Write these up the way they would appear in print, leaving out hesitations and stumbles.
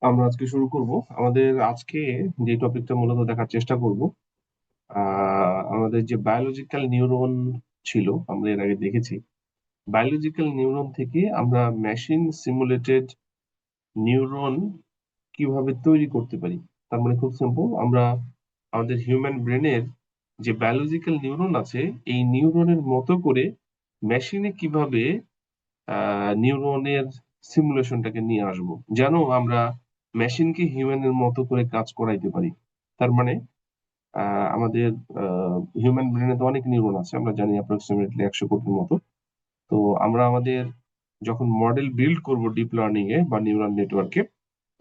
আমরা আজকে শুরু করব। আমাদের আজকে যে টপিকটা মূলত দেখার চেষ্টা করব, আমাদের যে বায়োলজিক্যাল নিউরন ছিল, আমরা এর আগে দেখেছি বায়োলজিক্যাল নিউরন থেকে আমরা মেশিন সিমুলেটেড নিউরন কিভাবে তৈরি করতে পারি। তার মানে খুব সিম্পল, আমরা আমাদের হিউম্যান ব্রেনের যে বায়োলজিক্যাল নিউরন আছে, এই নিউরনের মতো করে মেশিনে কিভাবে নিউরনের সিমুলেশনটাকে নিয়ে আসবো, যেন আমরা মেশিনকে হিউম্যানের মতো করে কাজ করাইতে পারি। তার মানে আমাদের হিউম্যান ব্রেনে তো অনেক নিউরন আছে, আমরা জানি অ্যাপ্রক্সিমেটলি 100 কোটির মতো। তো আমরা আমাদের যখন মডেল বিল্ড করব ডিপ লার্নিং এ বা নিউরাল নেটওয়ার্কে,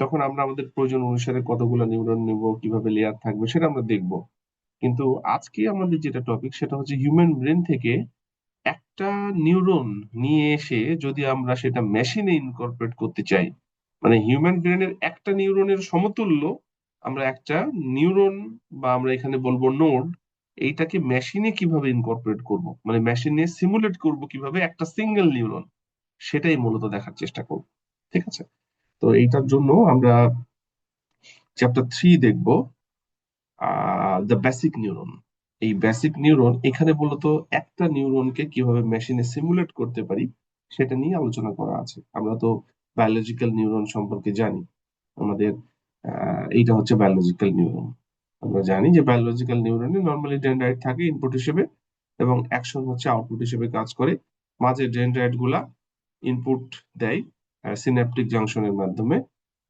তখন আমরা আমাদের প্রয়োজন অনুসারে কতগুলো নিউরন নিব, কিভাবে লেয়ার থাকবে সেটা আমরা দেখব। কিন্তু আজকে আমাদের যেটা টপিক সেটা হচ্ছে হিউম্যান ব্রেন থেকে একটা নিউরন নিয়ে এসে যদি আমরা সেটা মেশিনে ইনকর্পোরেট করতে চাই, মানে হিউম্যান ব্রেনের একটা নিউরনের সমতুল্য আমরা একটা নিউরন, বা আমরা এখানে বলবো নোড, এইটাকে মেশিনে কিভাবে ইনকর্পোরেট করব, মানে মেশিনে সিমুলেট করব কিভাবে একটা সিঙ্গেল নিউরন, সেটাই মূলত দেখার চেষ্টা করব। ঠিক আছে? তো এইটার জন্য আমরা চ্যাপ্টার 3 দেখব, দ্য বেসিক নিউরন। এই বেসিক নিউরন এখানে মূলত একটা নিউরনকে কিভাবে মেশিনে সিমুলেট করতে পারি সেটা নিয়ে আলোচনা করা আছে। আমরা তো বায়োলজিক্যাল নিউরন সম্পর্কে জানি। আমাদের এইটা হচ্ছে বায়োলজিক্যাল নিউরন। আমরা জানি যে বায়োলজিক্যাল নিউরনে নর্মালি ডেনড্রাইট থাকে ইনপুট হিসেবে, এবং অ্যাকশন হচ্ছে আউটপুট হিসেবে কাজ করে। মাঝে ডেনড্রাইট গুলা ইনপুট দেয় সিন্যাপটিক জাংশনের মাধ্যমে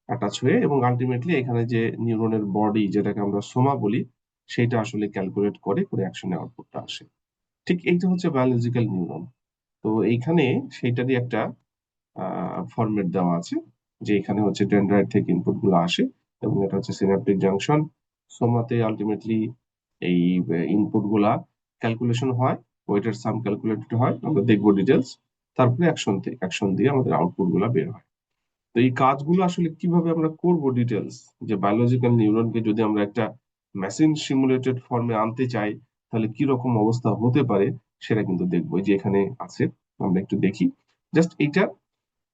অ্যাটাচ হয়ে, এবং আলটিমেটলি এখানে যে নিউরনের বডি, যেটাকে আমরা সোমা বলি, সেটা আসলে ক্যালকুলেট করে করে অ্যাকশনে আউটপুটটা আসে। ঠিক এইটা হচ্ছে বায়োলজিক্যাল নিউরন। তো এইখানে সেইটারই একটা ফরম্যাট দেওয়া আছে, যে এখানে হচ্ছে ডেনড্রাইট থেকে ইনপুট গুলো আসে, এবং এটা হচ্ছে সিন্যাপটিক জাংশন। সোমাতে আলটিমেটলি এই ইনপুট গুলা ক্যালকুলেশন হয়, ওয়েটের সাম ক্যালকুলেটেড হয়, আমরা দেখবো ডিটেলস। তারপরে অ্যাকশন দিয়ে আমাদের আউটপুট গুলা বের হয়। তো এই কাজগুলো আসলে কিভাবে আমরা করব ডিটেলস, যে বায়োলজিক্যাল নিউরনকে যদি আমরা একটা মেশিন সিমুলেটেড ফর্মে আনতে চাই, তাহলে কি রকম অবস্থা হতে পারে সেটা কিন্তু দেখবো। এই যে এখানে আছে, আমরা একটু দেখি। জাস্ট এইটা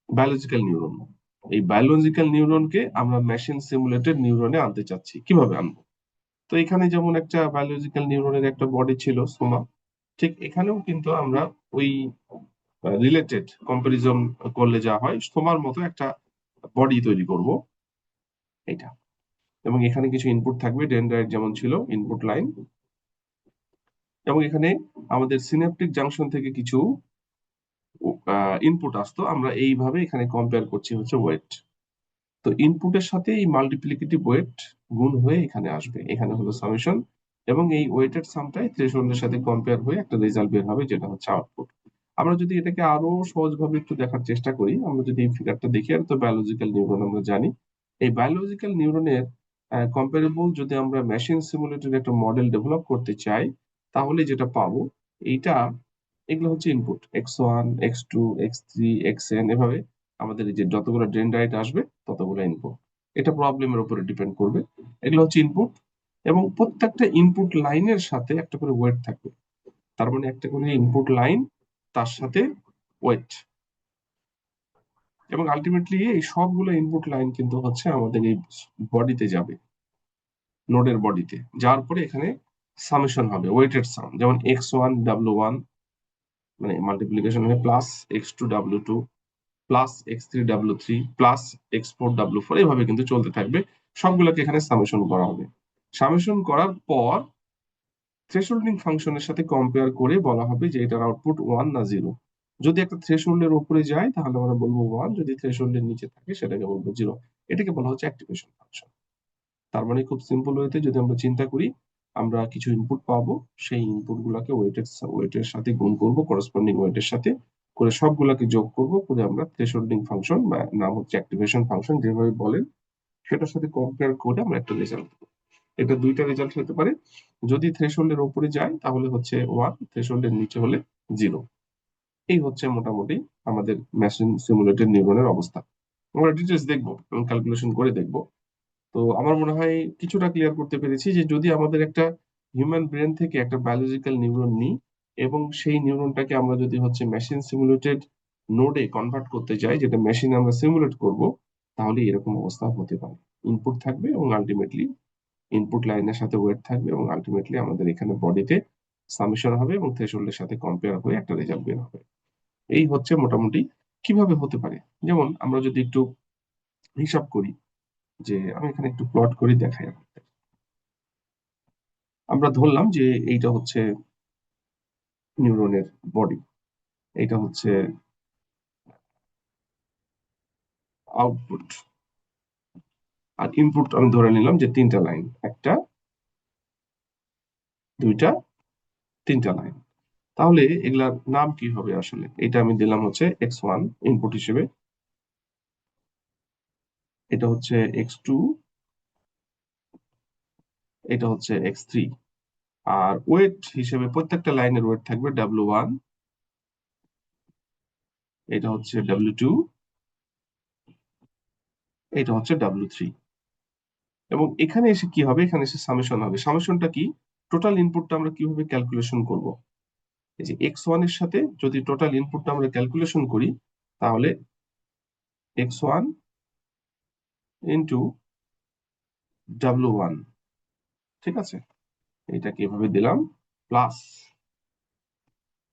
বায়োলজিক্যাল নিউরন। এই বায়োলজিক্যাল নিউরনকে আমরা মেশিন সিমুলেটেড নিউরনে আনতে চাচ্ছি, কিভাবে আনবো? তো এখানে যেমন একটা বায়োলজিক্যাল নিউরনের একটা বডি ছিল সোমা, ঠিক এখানেও কিন্তু আমরা ওই রিলেটেড কম্পারিজন করলে যা হয়, সোমার মতো একটা বডি তৈরি করব, এটা। এবং এখানে কিছু ইনপুট থাকবে, ডেনড্রাইট যেমন ছিল ইনপুট লাইন, এবং এখানে আমাদের সিনাপটিক জাংশন থেকে কিছু ইনপুট আসতো, আমরা এইভাবে এখানে কম্পেয়ার করছি হচ্ছে ওয়েট। তো ইনপুটের সাথে এই মাল্টিপ্লিকেটিভ ওয়েট গুণ হয়ে এখানে আসবে, এখানে হলো সামেশন, এবং এই ওয়েটের সামটাই থ্রেশহোল্ডের সাথে কম্পেয়ার হয়ে একটা রেজাল্ট বের হবে, যেটা হচ্ছে আউটপুট। আমরা যদি এটাকে আরো সহজভাবে একটু দেখার চেষ্টা করি, আমরা যদি এই ফিগারটা দেখি, আর তো বায়োলজিক্যাল নিউরন আমরা জানি, এই বায়োলজিক্যাল নিউরনের কম্পারেবল যদি আমরা মেশিন সিমুলেটেড একটা মডেল ডেভেলপ করতে চাই, তাহলে যেটা পাবো এইটা, এগুলো হচ্ছে input x1 x2 x3 xn, এভাবে আমাদের এই যে যতগুলো ডেনড্রাইট আসবে ততগুলো ইনপুট। এটা প্রবলেমের উপরে ডিপেন্ড করবে। এগুলো হচ্ছে ইনপুট, এবং প্রত্যেকটা ইনপুট লাইনের সাথে একটা করে ওয়েট থাকবে। তার মানে একটা করে ইনপুট লাইন, তার সাথে ওয়েট, এবং আলটিমেটলি এই সবগুলো ইনপুট লাইন কিন্তু হচ্ছে আমাদের এই বডিতে যাবে, নোডের বডিতে যাওয়ার পরে এখানে সামেশন হবে, ওয়েটেড সাম, যেমন x1 w1, মানে মাল্টিপ্লিকেশন হয়ে plus x2 w2 plus x3 w3 plus x4 w4, এইভাবে কিন্তু চলতে থাকবে। সবগুলোকে এখানে সামেশন করা হবে। সামেশন করার পর থ্রেশহোল্ডিং ফাংশনের সাথে কম্পেয়ার করে বলা হবে যে এটার আউটপুট 1 না 0। যদি একটা থ্রেশহোল্ডের উপরে যায় তাহলে আমরা বলবো 1, যদি থ্রেশহোল্ডের নিচে থাকে সেটাকে বলবো 0। এটাকে বলা হচ্ছে অ্যাক্টিভেশন ফাংশন। তার মানে খুব সিম্পল ওয়েতে যদি আমরা চিন্তা করি, আমরা কিছু ইনপুট পাবো, সেই ইনপুট গুলাকে ওয়েটের সাথে গুণ করব, করসপন্ডিং ওয়েটের সাথে করে সবগুলাকে যোগ করব, করে আমরা থ্রেশহোল্ডিং ফাংশন, বা নাম হচ্ছে অ্যাক্টিভেশন ফাংশন যেভাবে বলেন, সেটার সাথে কম্পেয়ার করে আমরা একটা রেজাল্ট দেবো। এটা দুইটা রেজাল্ট হতে পারে। যদি থ্রেশহোল্ডের উপরে যায় তাহলে হচ্ছে 1, থ্রেশহোল্ডের নিচে হলে 0। এই হচ্ছে মোটামুটি আমাদের মেশিন সিমুলেটেড নিউরনের অবস্থা। আমরা ডিটেলস দেখবো এবং ক্যালকুলেশন করে দেখবো। তো আমার মনে হয় কিছুটা ক্লিয়ার করতে পেরেছি, যে যদি আমাদের একটা হিউম্যান ব্রেন থেকে একটা বায়োলজিক্যাল নিউরন নিই, এবং সেই নিউরনটাকে আমরা যদি হচ্ছে মেশিন সিমুলেটেড নোডে কনভার্ট করতে চাই, যেটা মেশিনে আমরা সিমুলেট করব, তাহলে এরকম অবস্থা হতে পারে। ইনপুট থাকবে এবং আলটিমেটলি ইনপুট লাইনের সাথে ওয়েট থাকবে এবং আলটিমেটলি আমাদের এখানে বডিতে সামেশন হবে এবং থ্রেশহোল্ডের সাথে কম্পেয়ার হয়ে একটা রেজাল্ট বের হবে। এই হচ্ছে মোটামুটি কিভাবে হতে পারে। যেমন আমরা যদি একটু হিসাব করি, যে আমি এখানে একটু প্লট করে দেখাই আপনাদের। আমরা ধরলাম যে এইটা হচ্ছে নিউরনের বডি, এটা হচ্ছে আউটপুট, আর ইনপুট আমি ধরে নিলাম যে তিনটা লাইন, একটা, দুইটা, তিনটা লাইন। তাহলে এগুলার নাম কি হবে আসলে? এটা আমি দিলাম হচ্ছে x1 ইনপুট হিসেবে, এটা হচ্ছে x2, এটা হচ্ছে x3। আর ওয়েট হিসেবে প্রত্যেকটা লাইনের ওয়েট থাকবে w1, এটা হচ্ছে w2, এটা হচ্ছে w3। এবং এখানে এসে কি হবে? এখানে এসে সামেশন হবে। সামেশনটা কি? টোটাল ইনপুটটা আমরা কিভাবে ক্যালকুলেশন করব? এই যে x1 এর সাথে যদি টোটাল ইনপুটটা আমরা ক্যালকুলেশন করি, তাহলে x1 ইন্টু w1, ঠিক আছে, এটাকে এভাবে দিলাম, plus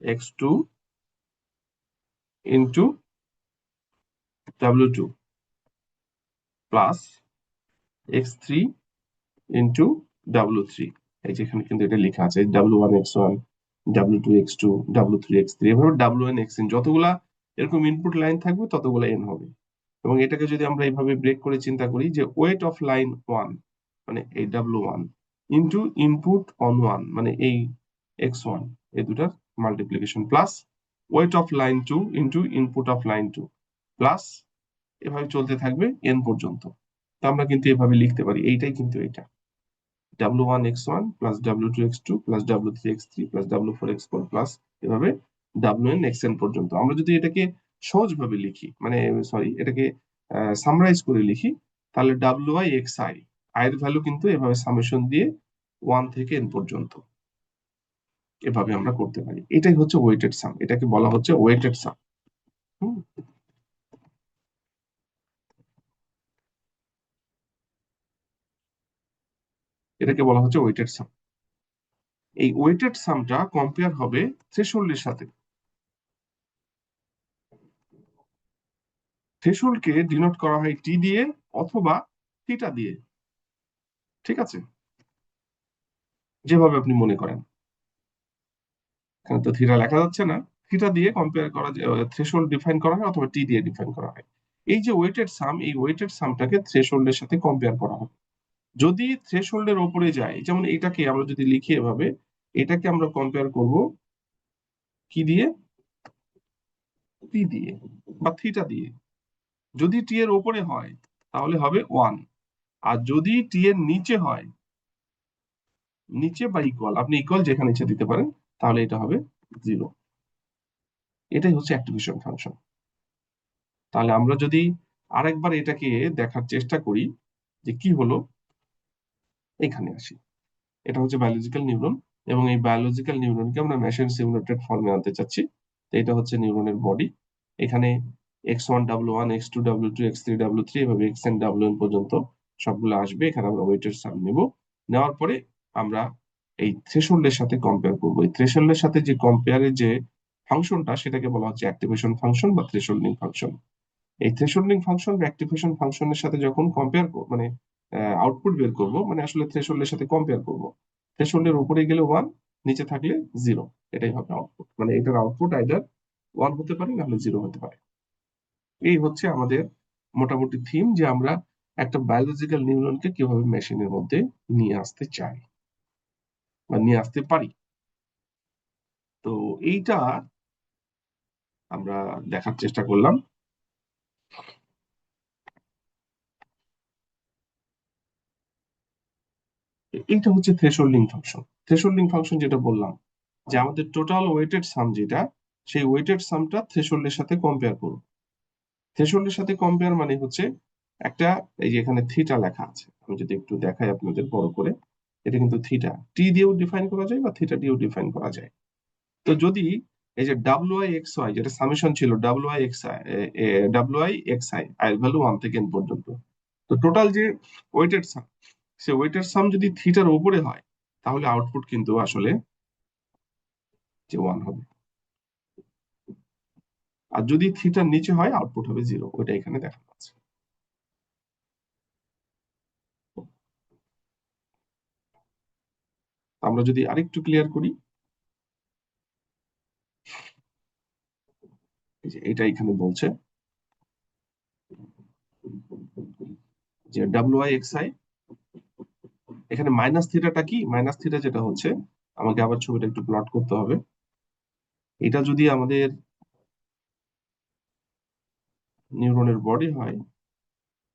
x2 into w2 plus x3 into w3। এই যে এখানে কিন্তু এটা লেখা আছে w1 x1, w2 x2, w3 x3, এভাবে wn xn, যতগুলা এরকম ইনপুট লাইন থাকবে ততগুলা n হবে। এবং এটাকে যদি আমরা এইভাবে ব্রেক করে চিন্তা করি যে ওয়েট অফ লাইন 1 মানে এই w1 ইন্টু ইনপুট অন 1 মানে এই x1, এই দুটার multiplication, plus weight of line 2 into input of line 2, plus এভাবে চলতে থাকবে n পর্যন্ত। তো আমরা কিন্তু এভাবে লিখতে পারি, এইটাই কিন্তু এটা w1 x1 plus w2 x2 plus w3 x3 plus w4 x4 plus এভাবে wn xn পর্যন্ত। আমরা যদি এটাকে সহজভাবে লিখি, মানে সরি, এটাকে সামরাইজ করে লিখি, তাহলে wi xi, এর ভ্যালু কিন্তু এভাবে সামেশন দিয়ে 1 থেকে n পর্যন্ত এভাবে আমরা করতে পারি। এটাই হচ্ছে ওয়েটেড সাম, এটাকে বলা হচ্ছে ওয়েটেড সাম। এটাকে বলা হচ্ছে ওয়েটেড সাম। এই ওয়েটেড সামটা কম্পেয়ার হবে থ্রেশহোল্ডের সাথে। থ্রেশহোল্ডকে ডিনোট করা হয় টি দিয়ে অথবা থিটা দিয়ে, ঠিক আছে, যেভাবে আপনি মনে করেন। এখানে তো থিটা লেখা যাচ্ছে না, থিটা দিয়ে কম্পেয়ার করা যায়, থ্রেশহোল্ড ডিফাইন করা হয় অথবা টি দিয়ে ডিফাইন করা হয়। এই যে ওয়েটেড সাম, এই ওয়েটেড সামটাকে থ্রেশহোল্ডের সাথে কম্পেয়ার করা হয়। যদি থ্রেশহোল্ডের ওপরে যায়, যেমন এটাকে আমরা যদি লিখি এভাবে, এটাকে আমরা কম্পেয়ার করব কি দিয়ে? টি দিয়ে বা থিটা দিয়ে। যদি টি এর ওপরে হয় তাহলে হবে 1, আর যদি টি এর নিচে হয়, নিচে বা ইকুয়াল, আপনি ইকুয়াল যেখানে ইচ্ছা দিতে পারেন, তাহলে এটা হবে 0। এটাই হচ্ছে অ্যাক্টিভেশন ফাংশন। তাহলে আমরা যদি আরেকবার এটাকে দেখার চেষ্টা করি যে কি হলো, এখানে আসি। এটা হচ্ছে বায়োলজিক্যাল নিউরন, এবং এই বায়োলজিক্যাল নিউরনকে আমরা মেশিন সিমুলেটেড ফর্মে আনতে চাচ্ছি। তো এটা হচ্ছে নিউরনের বডি। এখানে x1 w1 x2 w2 x3 w3 এভাবে xn wn পর্যন্ত সবগুলো আসবে। এখানে আমরা ওয়েটের সাম নেব, নেওয়ার পরে আমরা এই থ্রেশহোল্ডের সাথে কম্পেয়ার করব। এই থ্রেশহোল্ডের সাথে যে কম্পেয়ারের যে ফাংশনটা, সেটাকে বলা হচ্ছে অ্যাক্টিভেশন ফাংশন বা থ্রেশহোল্ডিং ফাংশন। এই থ্রেশহোল্ডিং ফাংশন বা অ্যাক্টিভেশন ফাংশনের সাথে যখন কম্পেয়ার মানে আউটপুট বের করব, মানে আসলে থ্রেশহোল্ডের সাথে কম্পেয়ার করব, থ্রেশহোল্ডের উপরে গেলে 1, নিচে থাকলে 0, এটাই হবে আউটপুট। মানে এটার আউটপুট আইদার 1 হতে পারে, নাহলে 0 হতে পারে। এই হচ্ছে আমাদের মোটামুটি থিম, যে আমরা একটা বায়োলজিক্যাল নিউরনকে কিভাবে মেশিনের মধ্যে নিয়ে আসতে চাই বা নিয়ে আসতে পারি। তো এইটা আমরা দেখার চেষ্টা করলাম। এইটা হচ্ছে থ্রেশহোল্ডিং ফাংশন। থ্রেশহোল্ডিং ফাংশন যেটা বললাম, যে আমাদের টোটাল ওয়েটেড সাম যেটা, সেই ওয়েটেড সামটা থ্রেশহোল্ডের সাথে কম্পেয়ার করব। থ্রেশহোল্ডের সাথে কম্পেয়ার মানে হচ্ছে একটা, এই যে এখানে থিটা লেখা আছে, আমি যদি একটু দেখাই আপনাদের বড় করে, এটা কিন্তু থিটা টি দিয়েও ডিফাইন করা যায় বা থিটা দিয়েও ডিফাইন করা যায়। তো যদি এই যে WI/XY যেটা সামেশন ছিল WI/XI এর ভ্যালু 1 থেকে n পর্যন্ত, তো টোটাল যে ওয়েটেড সাম, সে ওয়েটেড সাম যদি থিটার উপরে হয় তাহলে আউটপুট কিন্তু আসলে যে 1 হবে, আর যদি থিটার নিচে হয় আউটপুট হবে 0, ওইটা এখানে দেখানো আছে। আমরা যদি আরেকটু ক্লিয়ার করি, এই যে এটা এখানে বলছে যে WI/XI, এখানে মাইনাস থিটাটা কি, মাইনাস থিটা যেটা হচ্ছে, আমাকে আবার ছবিটা একটু প্লট করতে হবে। এটা যদি আমাদের নিউরনের বডি হয়,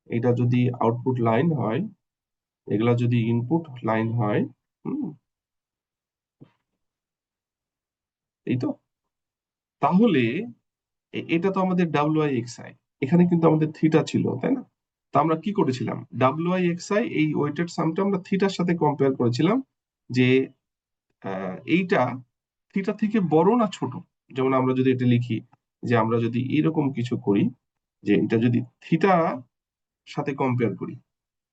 এটা যদি আউটপুট লাইন হয়, এগুলা যদি ইনপুট লাইন হয়, হুম, এই তো, তাহলে এটা তো আমাদের WI/XI, এখানে কিন্তু আমাদের থিটা ছিল, তাই না? তো আমরা কি করেছিলাম, WI/XI এই ওয়েটেড সামটা আমরা থিটার সাথে কম্পেয়ার করেছিলাম যে এইটা থিটা থেকে বড় না ছোট। যেমন আমরা যদি এটা লিখি যে আমরা যদি এরকম কিছু করি, যে এটা যদি থিটা সাথে কম্পেয়ার করি,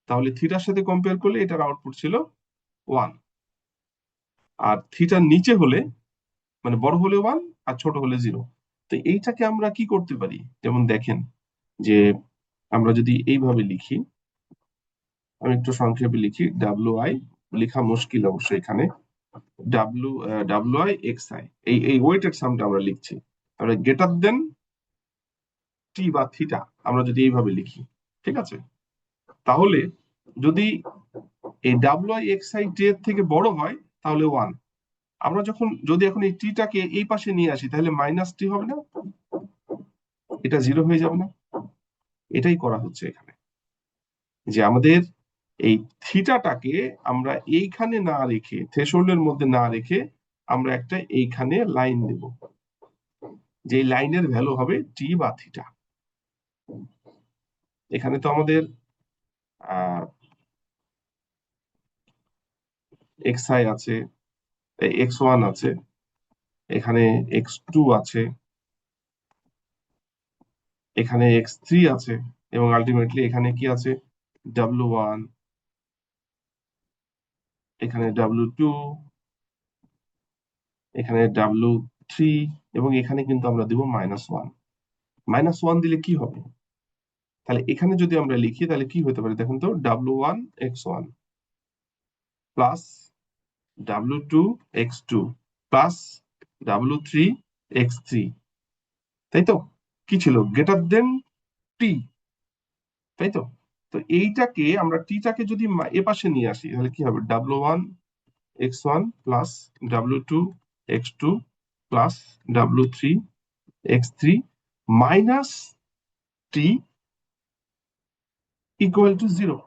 তাহলে থিটার সাথে কম্পেয়ার করলে এটার আউটপুট ছিল 1, আর থিটার নিচে হলে, মানে বড় হলে 1 আর ছোট হলে 0। তো এইটাকে আমরা কি করতে পারি, যেমন দেখেন যে আমরা যদি এইভাবে লিখি, আমি একটু সংক্ষেপে লিখি, WI, লেখা মুশকিল অবশ্য এখানে, WI/XI, এই ওয়েটেড সামটা আমরা লিখছি, আমরা গ্রেটার দেন টি বা থিটা, আমরা যদি এইভাবে লিখি, ঠিক আছে, তাহলে যদি এই WI/XI টি এর থেকে বড় হয় তাহলে 1। আমরা যখন যদি এখন এই টিটাকে এই পাশে নিয়ে আসি তাহলে মাইনাস টি হবে না, এটা 0 হয়ে যাবে না? এটাই করা হচ্ছে এখানে, যে আমাদের এই থিটাটাকে আমরা এইখানে না রেখে, থ্রেশহোল্ডের মধ্যে না রেখে, আমরা একটা এইখানে লাইন দেব, যে লাইনের ভ্যালু হবে টি বা থিটা। এখানে তো আমাদের XI আছে, X1 আছে, এখানে X2 আছে, এখানে X3 আছে, এবং আলটিমেটলি এখানে কি আছে, W1, এখানে W2, এখানে W3, এবং এখানে কিন্তু আমরা দিব -1। -1 দিলে কি হবে, তাহলে এখানে যদি আমরা লিখি তাহলে কি হতে পারে দেখুন তো, W1/X1 plus W2/X2 plus W3/X3, তাই তো? কি ছিল, গ্রেটার দেন টি, তাই তো? তো এইটাকে আমরা টিটাকে যদি এ পাশে নিয়ে আসি তাহলে কি হবে, W1/X1 plus W2/X2 plus W3/X3 minus T equal to 0।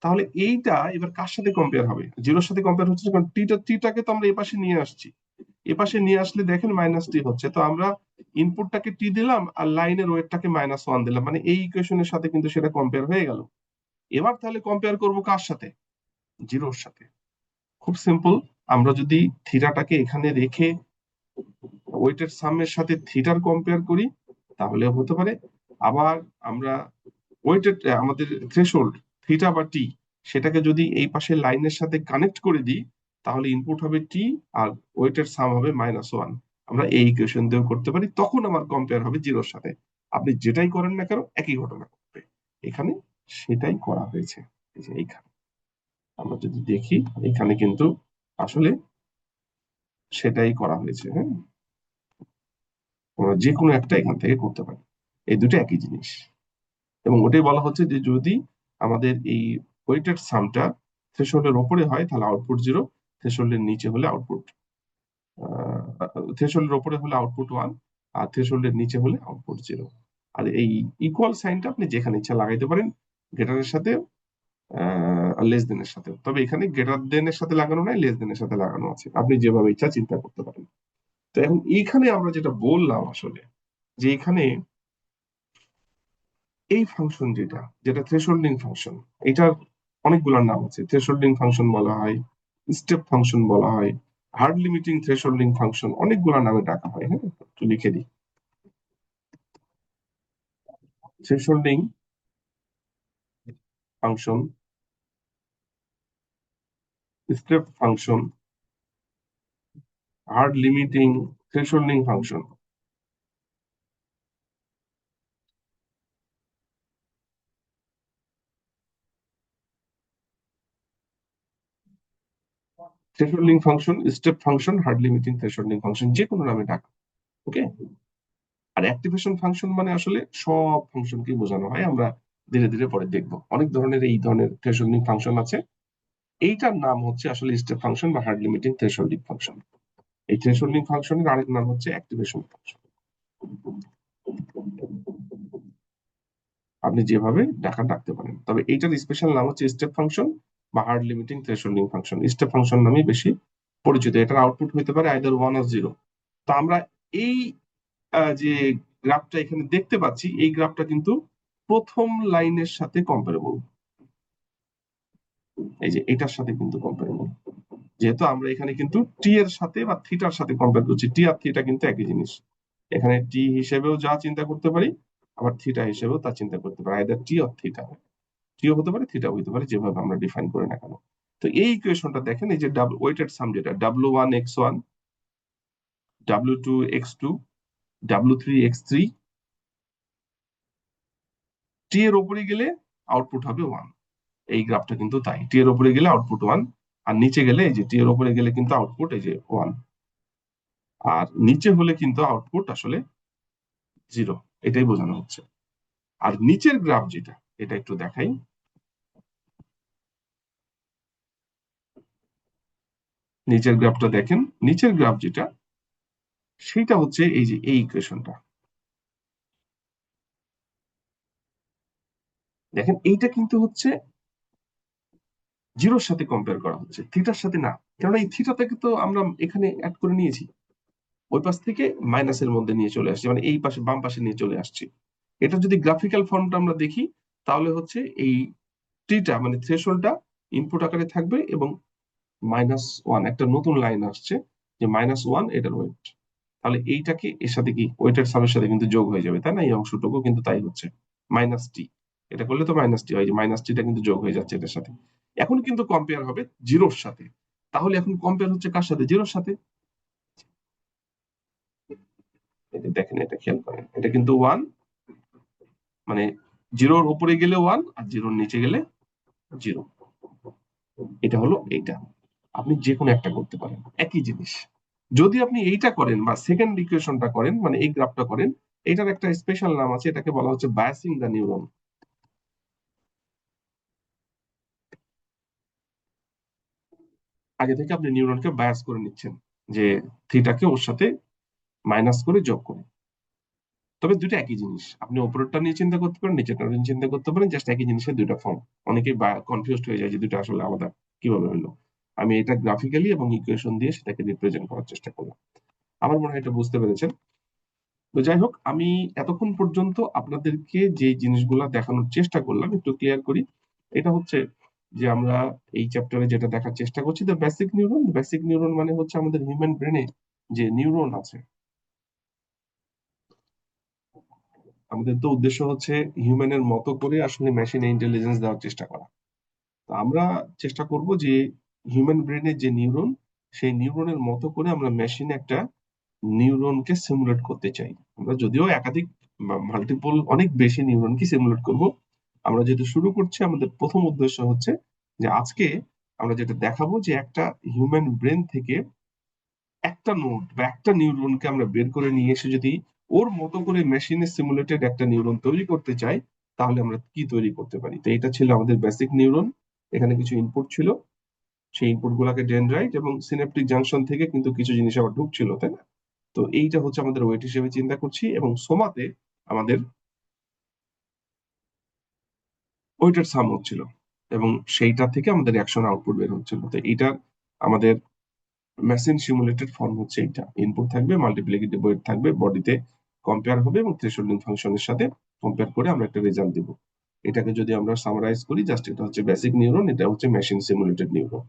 তাহলে এইটা এবার কার সাথে কম্পেয়ার হবে, 0-র সাথে কম্পেয়ার হচ্ছে, কারণ টিটাকে তো আমরা এপাশে নিয়ে আসছি, এপাশে নিয়ে আসলে দেখেন মাইনাস টি হচ্ছে, তো আমরা ইনপুটটাকে টি দিলাম আর লাইনের ওয়েটটাকে -1 দিলাম, মানে এই ইকুয়েশনের সাথে কিন্তু সেটা কম্পেয়ার হয়ে গেল। এবার তাহলে কম্পেয়ার করব কার সাথে, 0-র সাথে। খুব সিম্পল, আমরা যদি থিটাটাকে এখানে রেখে ওয়েটেড সামের সাথে থিটার কম্পেয়ার করি তাহলে হতে পারে, আবার আমরা ওয়েটেড আমাদের থ্রেশহোল্ড থিটা বা টি, সেটাকে যদি এই পাশে লাইনের সাথে কানেক্ট করে দিই তাহলে ইনপুট হবে টি, আর ওয়েটেড সাম হবে -1। আমরা এই ইকুয়েশন দিয়েও করতে পারি, তখন আমার কম্পেয়ার হবে 0-র সাথে। আপনি যেটাই করেন না কেন একই ঘটনা ঘটবে, এখানে সেটাই করা হয়েছে। এই যে এইখানে আমরা যদি দেখি, এখানে কিন্তু আসলে সেটাই করা হয়েছে। হ্যাঁ, আমরা যে কোনো একটা এখান থেকে করতে পারি, এই দুটো একই জিনিস। এবং ওটাই বলা হচ্ছে যে যদি আমাদের এই ওয়েটেড সামটা থ্রেশহোল্ডের উপরে হয় তাহলে আউটপুট 0, থ্রেশহোল্ডের নিচে হলে আউটপুট, থ্রেশহোল্ডের উপরে হলে আউটপুট 1, আর থ্রেশহোল্ডের নিচে হলে আউটপুট 0। আর এই ইকুয়াল সাইনটা আপনি যেখানে ইচ্ছা লাগাইতে পারেন, গ্রেটারের সাথে লেস দেনের সাথে, তবে এখানে গ্রেটার দেনের সাথে লাগানো নাই, লেস দেনের সাথে লাগানো আছে, আপনি যেভাবে ইচ্ছা চিন্তা করতে পারেন। তো এখন এইখানে আমরা যেটা বললাম আসলে, যে এখানে এই ফাংশন যেটা যেটা থ্রেশহোল্ডিং ফাংশন, এটার অনেকগুলো নাম আছে, থ্রেশহোল্ডিং ফাংশন বলা হয়, স্টেপ ফাংশন বলা হয়, হার্ড লিমিটিং থ্রেশহোল্ডিং ফাংশন অনেকগুলো নামে ডাকা হয়। হ্যাঁ, একটু লিখে দিই। Thresholding function, step function, hard limiting thresholding function. Thresholding function, step function, hard limiting thresholding function, যে কোনো নামে ডাকা। ওকে। আর অ্যাক্টিভেশন ফাংশন মানে আসলে সব ফাংশনকে বোঝানো হয়। আমরা ধীরে ধীরে পরে দেখবো অনেক ধরনের এই ধরনের থ্রেশহোল্ডিং ফাংশন আছে। এইটার নাম হচ্ছে আসলে স্টেপ ফাংশন বা হার্ড লিমিটিং থ্রেশহোল্ডিং ফাংশন। এই থ্রেশহোল্ডিং ফাংশনের আরেক নাম হচ্ছে অ্যাক্টিভেশন ফাংশন। আপনি যেভাবে ডাকতে পারেন, তবে এইটার স্পেশাল নাম হচ্ছে স্টেপ ফাংশন বা hard limiting thresholding function. Step function নামে বেশি পরিচিত। এটার আউটপুট হতে পারে আইদার 1 অর 0। তো আমরা এই যে গ্রাফটা এখানে দেখতে পাচ্ছি, এই গ্রাফটা কিন্তু প্রথম লাইনের সাথে কম্পারেবল। এই যে এটার সাথে কিন্তু কম্পারেবল, যেহেতু আমরা এখানে কিন্তু টি এর সাথে বা থিটার সাথে কম্পেয়ার করছি। টি আর থিটা কিন্তু একই জিনিস। এখানে টি হিসেবেও যা চিন্তা করতে পারি, আবার থিটা হিসেবেও তা চিন্তা করতে পারি। আইদার টি অর থিটা, টিও হতে পারে থিটাও হতে পারে, যেভাবে আমরা ডিফাইন করে না কেন। তো এই ইকুয়েশনটা দেখেন, এই যে ওয়েটেড সাম যেটা W1 x1, W2 x2, W3 x3, টি এর উপরে গেলে আউটপুট হবে 1। এই গ্রাফটা কিন্তু তাই, টি এর উপরে গেলে আউটপুট 1, আর নিচে গেলে এই যে টি এর উপরে গেলে কিন্তু আউটপুট এই যে 1, আর নিচে হলে কিন্তু আউটপুট আসলে 0। এটাই বোঝানো হচ্ছে। আর নিচের গ্রাফ যেটা, এটা একটু দেখাই। নিচের গ্রাফটা দেখেন, নিচের গ্রাফ যেটা, সেটা হচ্ছে এই যে এই ইকুয়েশনটা। দেখেন এইটা কিন্তু হচ্ছে জিরোর সাথে কম্পেয়ার করা হচ্ছে, থিটার সাথে না। কেননা এই থিটাটাকে তো আমরা এখানে অ্যাড করে নিয়েছি, ওই পাশ থেকে মাইনাসের মধ্যে নিয়ে চলে আসছি, মানে এই পাশে বাম পাশে নিয়ে চলে আসছি। এটা যদি গ্রাফিক্যাল ফর্মটা আমরা দেখি, তাহলে হচ্ছে এই টিটা মানে থ্রেশহোল্ডটা ইনপুট আকারে থাকবে, এবং -1 একটা নতুন লাইন আসছে যে -1 এটার ওয়েট। তাহলে এইটাকে এর সাথে কি ওয়েটের সামের সাথে কিন্তু যোগ হয়ে যাবে, তাই না? এই অংশটুকু কিন্তু তাই হচ্ছে -t। এটা করলে তো -t হয়, যে -tটা কিন্তু যোগ হয়ে যাচ্ছে এটার সাথে। এখন কিন্তু কম্পেয়ার হবে জিরোর সাথে। তাহলে এখন কম্পেয়ার হচ্ছে কার সাথে? জিরোর সাথে। এটা দেখেন, এটা খেয়াল করেন, এটা কিন্তু 1, মানে জিরোর উপরে গেলে 1 আর জিরোর নিচে গেলে 0। এটা হলো এইটা। আপনি যে কোনো একটা করতে পারেন, একই জিনিস। যদি আপনি এইটা করেন বা সেকেন্ড ইকুয়েশনটা করেন, মানে এই গ্রাফটা করেন, এটার একটা স্পেশাল নাম আছে, এটাকে বলা হচ্ছে বায়াসিং দ্য নিউরন। আগে থেকে আপনি নিউরনকে বায়াস করে নিচ্ছেন, যে থিটাকে ওর সাথে মাইনাস করে যোগ করে। তবে দুটো একই জিনিস, আপনি উপরেরটা নিয়ে চিন্তা করতে পারেন, নিচেরটা নিয়ে চিন্তা করতে পারেন, জাস্ট একই জিনিসের দুইটা ফর্ম। অনেকেই কনফিউজড হয়ে যায় যে দুটো আসলে আলাদা কিভাবে হলো। আমি এটা গ্রাফিক্যালি এবং ইকুয়েশন দিয়ে সেটাকে রিপ্রেজেন্ট করার চেষ্টা করলাম। আমার মনে হয় এটা বুঝতে পেরেছেন। তো যাই হোক, আমি এতক্ষণ পর্যন্ত আপনাদেরকে যে জিনিসগুলো দেখানোর চেষ্টা করলাম একটু ক্লিয়ার করি। এটা হচ্ছে যে আমরা এই চ্যাপ্টারে যেটা দেখার চেষ্টা করছি, the basic neuron. Basic neuron মানে হচ্ছে আমাদের হিউম্যান ব্রেনে যে নিউরন আছে। আমাদের তো উদ্দেশ্য হচ্ছে হিউম্যানের মতো করে আসলে মেশিনে ইন্টেলিজেন্স দেওয়ার চেষ্টা করা। তো আমরা চেষ্টা করব যে হিউম্যান ব্রেনের যে নিউরন, সেই নিউরনের মতো করে আমরা মেশিনে একটা নিউরনকে সিমুলেট করতে চাই। আমরা যদিও একাধিক মাল্টিপল অনেক বেশি নিউরনকে সিমুলেট করব। আমরা যেহেতু শুরু করছি, আমাদের প্রথম উদ্দেশ্য হচ্ছে যে আজকে আমরা যেটা দেখাবো যে একটা হিউম্যান ব্রেন থেকে একটা নোড বা একটা নিউরনকে আমরা বের করে নিয়ে এসে যদি ওর মতো করে মেশিনে সিমুলেটেড একটা নিউরন তৈরি করতে চাই, তাহলে আমরা কি তৈরি করতে পারি। তো এটা ছিল আমাদের বেসিক নিউরন। এখানে কিছু ইনপুট ছিল, সেই ইনপুট গুলাকে ডেনড্রাইট এবং সিনাপটিক জাংশন থেকে কিন্তু কিছু জিনিস আবার ঢুকছিল, তাই না? তো এইটা হচ্ছে আমাদের ওয়েট হিসেবে চিন্তা করছি, এবং সোমাতে আমাদের ওয়েটের সাম হচ্ছিল, এবং সেইটা থেকে আমাদের অ্যাকশন আউটপুট বের হচ্ছিল। তো এইটা আমাদের মেশিন সিমুলেটেড ফর্ম হচ্ছে এইটা। ইনপুট থাকবে, মাল্টিপ্লিকেটিভ ওয়েট থাকবে, বডিতে কম্পেয়ার হবে এবং থ্রেশহোল্ডিং ফাংশনের সাথে কম্পেয়ার করে আমরা একটা রেজাল্ট দিব। এটাকে যদি আমরা সামারাইজ করি, জাস্ট এটা হচ্ছে বেসিক নিউরন, এটা হচ্ছে মেশিন সিমুলেটেড নিউরন।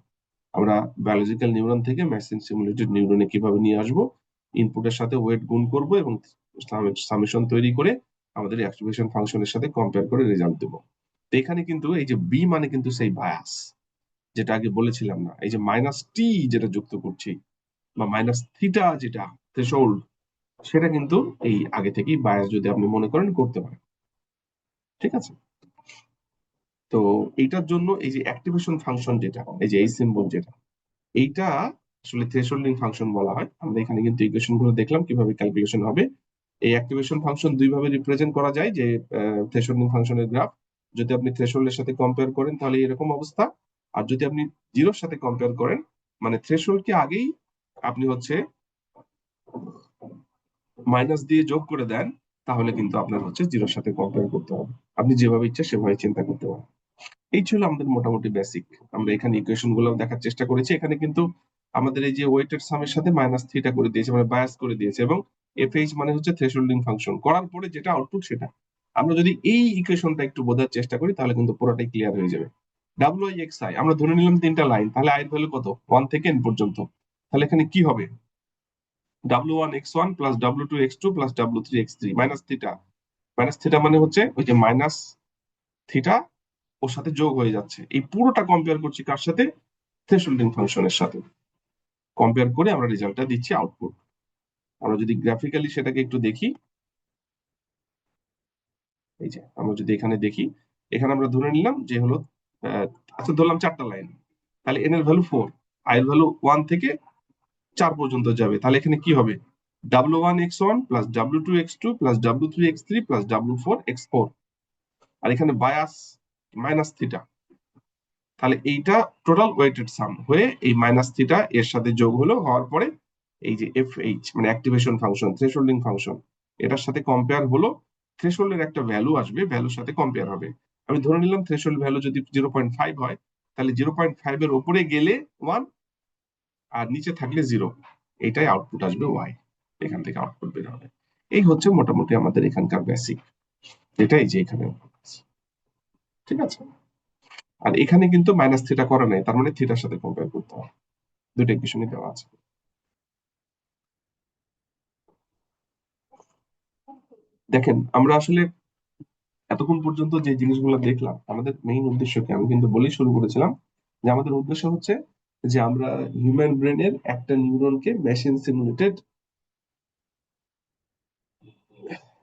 আমরা বায়োলজিক্যাল নিউরন থেকে মেশিন সিমুলেটেড নিউরনে কিভাবে নিয়ে আসবো, ইনপুটের সাথে ওয়েট গুণ করব এবং সামেশন তৈরি করে আমাদের অ্যাক্টিভেশন ফাংশনের সাথে কম্পেয়ার করে রেজাল্ট দেবো। তো এখানে কিন্তু এই যে বি মানে কিন্তু সেই বায়াস, যেটা আগে বলেছিলাম না, এই যে মাইনাস টি যেটা যুক্ত করছি বা মাইনাস থিটা যেটা থ্রেশহোল্ড, সেটা কিন্তু এই আগে থেকেই বায়াস যদি আপনি মনে করেন করতে পারেন। ঠিক আছে, তো এইটার জন্য এই যে অ্যাক্টিভেশন ফাংশন যেটা, এই যে এই সিম্বল যেটা, এইটা আসলে থ্রেশহোল্ডিং ফাংশন বলা হয়। আমরা এখানে কিন্তু ইকুয়েশন গুলো দেখলাম কিভাবে ক্যালকুলেশন হবে। এই অ্যাক্টিভেশন ফাংশন দুই ভাবে রিপ্রেজেন্ট করা যায়, যে থ্রেশহোল্ডিং ফাংশনের গ্রাফ যদি আপনি থ্রেশহোল্ডের সাথে কম্পেয়ার করেন তাহলে এরকম অবস্থা, আর যদি আপনি জিরোর সাথে কম্পেয়ার করেন, মানে থ্রেশহোল্ডকে আগেই আপনি হচ্ছে মাইনাস দিয়ে যোগ করে দেন, তাহলে কিন্তু আপনার হচ্ছে জিরোর সাথে কম্পেয়ার করতে হবে। আপনি যেভাবে ইচ্ছা সেভাবে চিন্তা করতে পারেন। এই ছিল আমাদের মোটামুটি বেসিক। আমরা এখানে ইকুয়েশন গুলো দেখার চেষ্টা করেছি। এখানে কিন্তু আমাদের এই যে ওয়েটেড সামের সাথে মাইনাস থিটা করে দিয়েছে, মানে বায়াস করে দিয়েছে, এবং এফএইচ মানে হচ্ছে থ্রেশহোল্ডিং ফাংশন করার পরে যেটা আউটপুট সেটা। আমরা যদি এই ইকুয়েশনটা একটু বোঝার চেষ্টা করি তাহলে কিন্তু পুরোটাই ক্লিয়ার হয়ে যাবে। ডাব্লিউ আই এক্স আই আমরা ধরে নিলাম তিনটা লাইন, তাহলে আই এর ভ্যালু কত, 1 থেকে n পর্যন্ত। তাহলে এখানে কি হবে, w1 x1 plus w2 x2 plus w3 x3 minus theta. Minus theta মানে হচ্ছে ওই যে মাইনাস থিটা ওর সাথে যোগ হয়ে যাচ্ছে, এই পুরোটা কম্পেয়ার করছি কার সাথে, থ্রেশহোল্ডিং ফাংশনের সাথে। কম্পেয়ার করে আমরা রেজাল্টটা দিচ্ছি আউটপুট। আমরা যদি গ্রাফিক্যালি সেটাকে একটু দেখি, এই যে আমরা যদি এখানে দেখি, এখানে আমরা ধরে নিলাম যে হলো আচ্ছা ধরলাম চারটা লাইন, তাহলে এন এর ভ্যালু 4, আই এর ভ্যালু 1 থেকে 4 পর্যন্ত যাবে। তাহলে এখানে কি হবে, w1 x1 plus w2 x2 plus w3 x3 plus w4 x4, আর এখানে বায়াস মাইনাস থিটা। তাহলে এইটা টোটাল ওয়েটেড সাম হয়ে এই মাইনাস থিটা এর সাথে যোগ হলো, হওয়ার পরে এই যে এফ এইচ মানে অ্যাক্টিভেশন ফাংশন থ্রেশহোল্ডিং ফাংশন, এটার সাথে কম্পেয়ার হলো, থ্রেশহোল্ডের একটা ভ্যালু আসবে, ভ্যালুর সাথে কম্পেয়ার হবে। আমি ধরে নিলাম থ্রেশহোল্ড ভ্যালু যদি 0.5 হয়, তাহলে 0.5 এর উপরে গেলে 1, আর নিচে থাকলে 0, এইটাই আউটপুট আসবে ওয়াই, এখান থেকে আউটপুট বের হবে। এই হচ্ছে মোটামুটি আমাদের এখানকার বেসিক, এটাই যে এখানে। ঠিক আছে, আর এখানে কিন্তু মাইনাস থিটা করা নাই, তার মানে থিটার সাথে কম্পেয়ার করতে হবে। দুটো ইকুয়েশনই দেওয়া আছে। দেখেন আমরা আসলে এতক্ষণ পর্যন্ত যে জিনিসগুলো দেখলাম, আমাদের মেইন উদ্দেশ্য কি, আমি কিন্তু বলেই শুরু করেছিলাম যে আমাদের উদ্দেশ্য হচ্ছে যে আমরা হিউম্যান ব্রেনের একটা নিউরনকে মেশিন সিমুলেটেড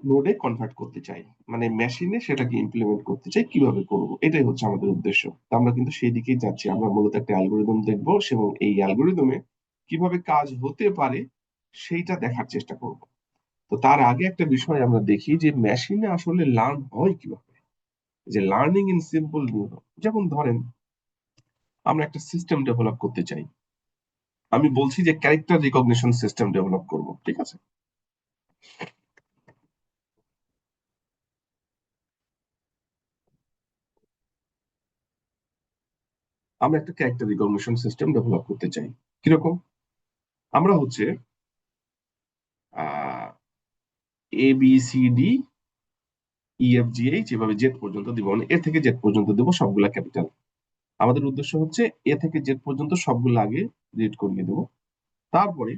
নোডে কনভার্ট করতে চাই, মানে মেশিনে সেটাকে ইমপ্লিমেন্ট করতে চাই, কিভাবে করব, এটাই হচ্ছে আমাদের উদ্দেশ্য। তো আমরা কিন্তু সেই দিকেই যাচ্ছি। আমরা মূলত একটা অ্যালগোরিদম দেখবো এবং এই অ্যালগোরিদমে কিভাবে কাজ হতে পারে সেইটা দেখার চেষ্টা করব। তো তার আগে একটা বিষয় আমরা দেখি যে মেশিনে আসলে লার্ন হয় কিভাবে, যে লার্নিং ইন সিম্পল নিউরন। যেমন ধরেন আমরা একটা সিস্টেম ডেভেলপ করতে চাই, আমি বলছি যে ক্যারেক্টার রিকগনিশন সিস্টেম ডেভেলপ করব, ঠিক আছে। আমরা একটা ক্যারেক্টার রিকগনিশন সিস্টেম ডেভেলপ করতে চাই, কিরকম, আমরা হচ্ছে আহ A B C D E F G H এভাবে জেড পর্যন্ত দিব, মানে এ থেকে জেড পর্যন্ত দেবো সবগুলা ক্যাপিটাল। আমাদের উদ্দেশ্য হচ্ছে এ থেকে জেড পর্যন্ত সবগুলো আগে রিড করিয়ে দেবো, তারপরে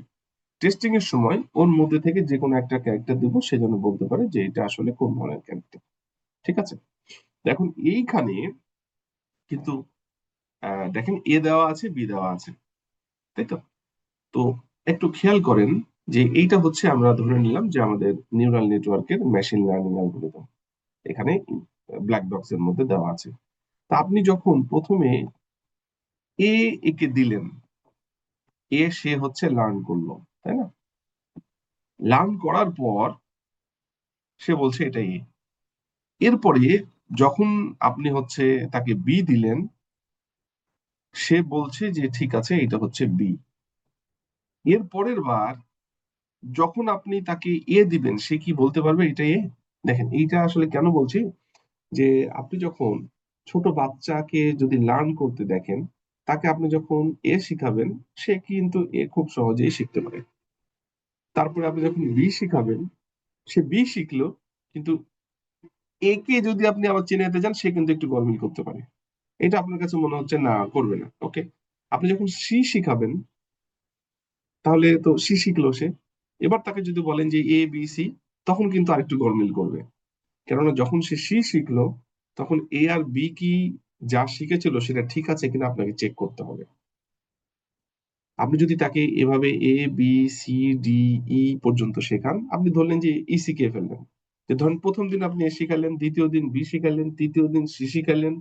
টেস্টিং এর সময় ওর মধ্যে থেকে যে কোনো একটা ক্যারেক্টার দেবো, সেজন্য বলতে পারে যে এটা আসলে কোন ধরনের ক্যারেক্টার। ঠিক আছে, এখন এইখানে কিন্তু দেখেন এ দেওয়া আছে বি দেওয়া আছে, তাই তো। তো একটু খেয়াল করেন যে এইটা হচ্ছে আমরা ধরে নিলাম যে আমাদের নিউরাল নেটওয়ার্কের মেশিন লার্নিং অ্যালগরিদম, এখানে ব্ল্যাক বক্স এর মধ্যে দেওয়া আছে। তা আপনি যখন প্রথমে এ একে দিলেন, এ সে হচ্ছে লার্ন করলো, তাই না, লার্ন করার পর সে বলছে এটা এ। এরপরে যখন আপনি হচ্ছে তাকে বি দিলেন, সে বলছে যে ঠিক আছে এটা হচ্ছে বি। এর পরের বার যখন আপনি তাকে এ দিবেন, সে কি বলতে পারবে এটা এ। দেখেন এইটা আসলে কেন বলছি, যে আপনি যখন ছোট বাচ্চাকে যদি লার্ন করতে দেখেন, তাকে আপনি যখন এ শিখাবেন, সে কিন্তু এ খুব সহজেই শিখতে পারে। তারপরে আপনি যখন বি শিখাবেন, সে বি শিখলো, কিন্তু এ কে যদি আপনি আবার চেনাতে যান, সে কিন্তু একটু গরমিল করতে পারে। এটা আপনার কাছে মনে হচ্ছে না করবে না, ওকে। আপনি যখন সি শিখাবেন তাহলে তো সি শিখলো সে, এবার তাকে যদি বলেন যে এ বি সি, তখন কিন্তু আরেকটু গরমিল করবে। কেননা যখন সে সি শিখলো তখন এ আর বি কি যা শিখেছিল সেটা ঠিক আছে কিনা আপনাকে চেক করতে হবে। আপনি যদি তাকে এভাবে এ বি সি ডি ই পর্যন্ত শেখান, আপনি ধরলেন যে ই শিখিয়ে ফেললেন, যে ধরেন প্রথম দিন আপনি এ শিখালেন, দ্বিতীয় দিন বি শিখালেন, তৃতীয় দিন সি শিখালেন,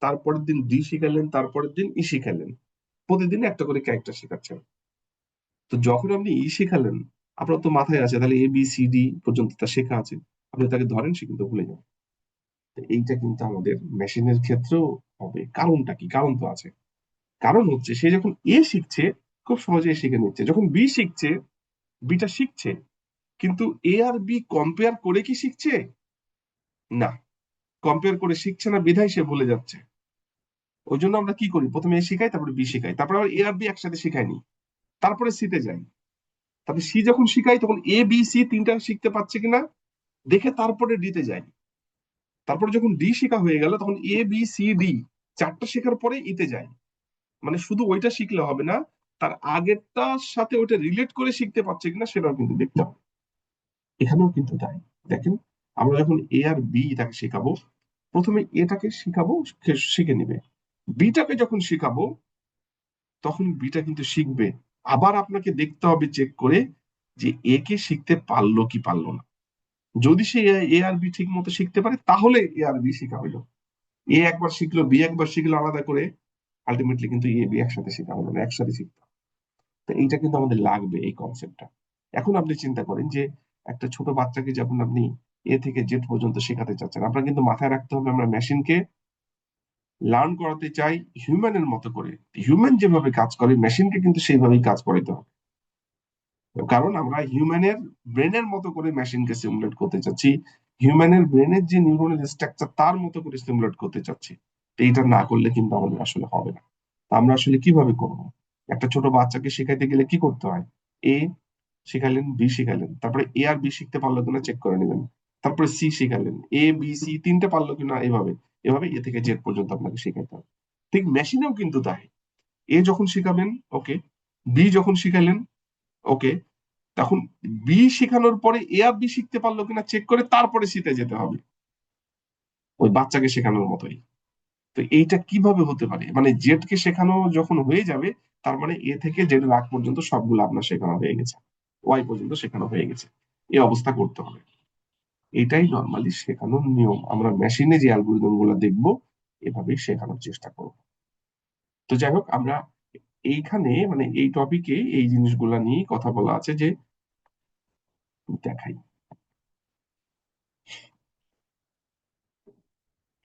তারপরের দিন ডি শিখালেন, তারপরের দিন ই শিখালেন, প্রতিদিন একটা করে ক্যারেক্টার শেখাচ্ছেন। তো যখন আপনি ই শিখালেন, আপনার তো মাথায় আছে তাহলে এ বি সি ডি পর্যন্ত তার শেখা আছে, আপনি তাকে ধরেন সে কিন্তু ভুলে যাবে। তো এইটা কিন্তু আমাদের মেশিনের ক্ষেত্রেও হবে। কারণটা কি? কারণ তো আছে। কারণ হচ্ছে সে যখন এ শিখছে খুব সহজে শিখে নিচ্ছে, যখন বি শিখছে, বিটা শিখছে, কিন্তু এ আর বি কম্পেয়ার করে কি শিখছে? না, কম্পেয়ার করে শিখছে না, বিধায় সে ভুলে যাচ্ছে। ওই জন্য আমরা কি করি, প্রথমে এ শিখাই, তারপরে বি শিখাই, তারপরে আবার এ আর বি একসাথে শিখাইনি, তারপরে সিতে যাই। তারপরে সি যখন শিখাই তখন এ বি সি তিনটা শিখতে পারছে কিনা দেখে তারপরে ডিতে যাই। তারপরে যখন ডি শেখা হয়ে গেল তখন এ বি সি ডি চারটা শেখার পরে ইতে যাই। মানে শুধু ওইটা শিখলে হবে না, তার আগেরটার সাথে ওইটা রিলেট করে শিখতে পারছে কিনা সেটাও কিন্তু দেখতে হবে। এখানেও কিন্তু তাই। দেখেন, আমরা যখন এ আর বি তাকে শেখাবো, প্রথমে এটাকে শিখাবো, সে শিখে নিবে। বিটাকে যখন শিখাবো তখন বিটা কিন্তু শিখবে। আবার আপনাকে দেখতে হবে চেক করে যে এ কে শিখতে পারলো কি পারলো না। যদি সে এ আর বি ঠিক মতো শিখতে পারে তাহলে এ আর বি শেখা হলো। এ একবার শিখলো, বি একবার শিখলো আলাদা করে, আলটিমেটলি কিন্তু এ বি একসাথে শেখা হলো না, একসাথে শিখতে হবে। তো এইটা কিন্তু আমাদের লাগবে, এই কনসেপ্টটা। এখন আপনি চিন্তা করেন যে একটা ছোট বাচ্চাকে যখন আপনি এ থেকে জেড পর্যন্ত শেখাতে চাচ্ছেন, আপনার কিন্তু মাথায় রাখতে হবে আমরা মেশিনকে লার্ন করাতে চাই হিউম্যানের মতো করে। হিউম্যান যেভাবে কাজ করে মেশিনকে কিন্তু সেইভাবেই কাজ করাতে হবে। কারণ আমরা হিউম্যানের ব্রেনের মতো করে মেশিনকে সিমুলেট করতে চাচ্ছি, হিউম্যানের ব্রেনের যে নিউরনের স্ট্রাকচার তার মতো করে সিমুলেট করতে চাচ্ছি। তো এইটা না করলে কিন্তু আমাদের আসলে হবে না। তা আমরা আসলে কিভাবে করব? একটা ছোট বাচ্চাকে শেখাইতে গেলে কি করতে হয়? এ শিখালেন, বি শিখালেন, তারপরে এ আর বি শিখতে পারলো কিনা চেক করে নেবেন, তারপরে সি শিখালেন, এ বি সি তিনটে পারলো কিনা, এভাবে এভাবে এ থেকে জেড পর্যন্ত আপনাকে শেখাতে হবে। ঠিক মেশিনেও কিন্তু তাই। এ যখন শিখাবেন, ওকে, বি যখন শিখালেন, ওকে, তখন বি শেখানোর পরে এ আর বি শিখতে পারলো কিনা চেক করে তারপরে সিতে যেতে হবে, ওই বাচ্চাকে শেখানোর মতোই। তো এইটা কিভাবে হতে পারে, মানে জেড কে শেখানো যখন হয়ে যাবে, তার মানে এ থেকে জেড এর আগ পর্যন্ত সবগুলো আপনার শেখানো হয়ে গেছে, ওয়াই পর্যন্ত শেখানো হয়ে গেছে, এই অবস্থা করতে হবে। এটাই নর্মালি শেখানোর নিয়ম। আমরা মেশিনে যে অ্যালগোরিদম গুলো দেখবো এভাবেই শেখানোর চেষ্টা করব। তো যাই হোক, আমরা এইখানে মানে এই টপিকে এই জিনিসগুলা নিয়ে কথা বলা আছে যে, দেখাই